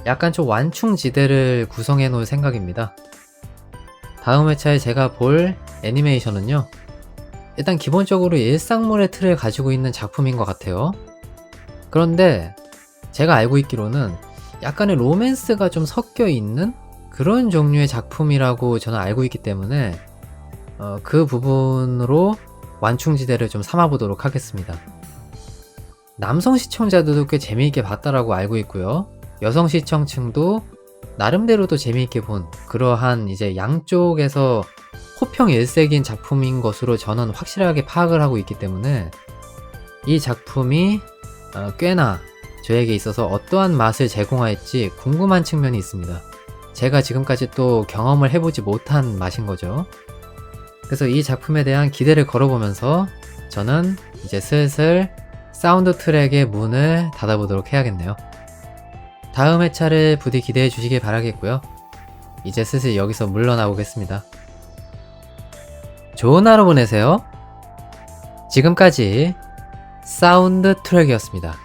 약간 좀 완충지대를 구성해 놓을 생각입니다. 다음 회차에 제가 볼 애니메이션은요, 일단 기본적으로 일상물의 틀을 가지고 있는 작품인 것 같아요. 그런데 제가 알고 있기로는 약간의 로맨스가 좀 섞여 있는 그런 종류의 작품이라고 저는 알고 있기 때문에 그 부분으로 완충지대를 좀 삼아보도록 하겠습니다. 남성 시청자들도 꽤 재미있게 봤다라고 알고 있고요. 여성 시청층도 나름대로도 재미있게 본 그러한 이제 양쪽에서 호평일색인 작품인 것으로 저는 확실하게 파악을 하고 있기 때문에 이 작품이 꽤나 저에게 있어서 어떠한 맛을 제공할지 궁금한 측면이 있습니다. 제가 지금까지 또 경험을 해보지 못한 맛인 거죠. 그래서 이 작품에 대한 기대를 걸어보면서 저는 이제 슬슬 사운드 트랙의 문을 닫아보도록 해야겠네요. 다음 회차를 부디 기대해 주시길 바라겠고요. 이제 슬슬 여기서 물러나보겠습니다. 좋은 하루 보내세요. 지금까지 사운드 트랙이었습니다.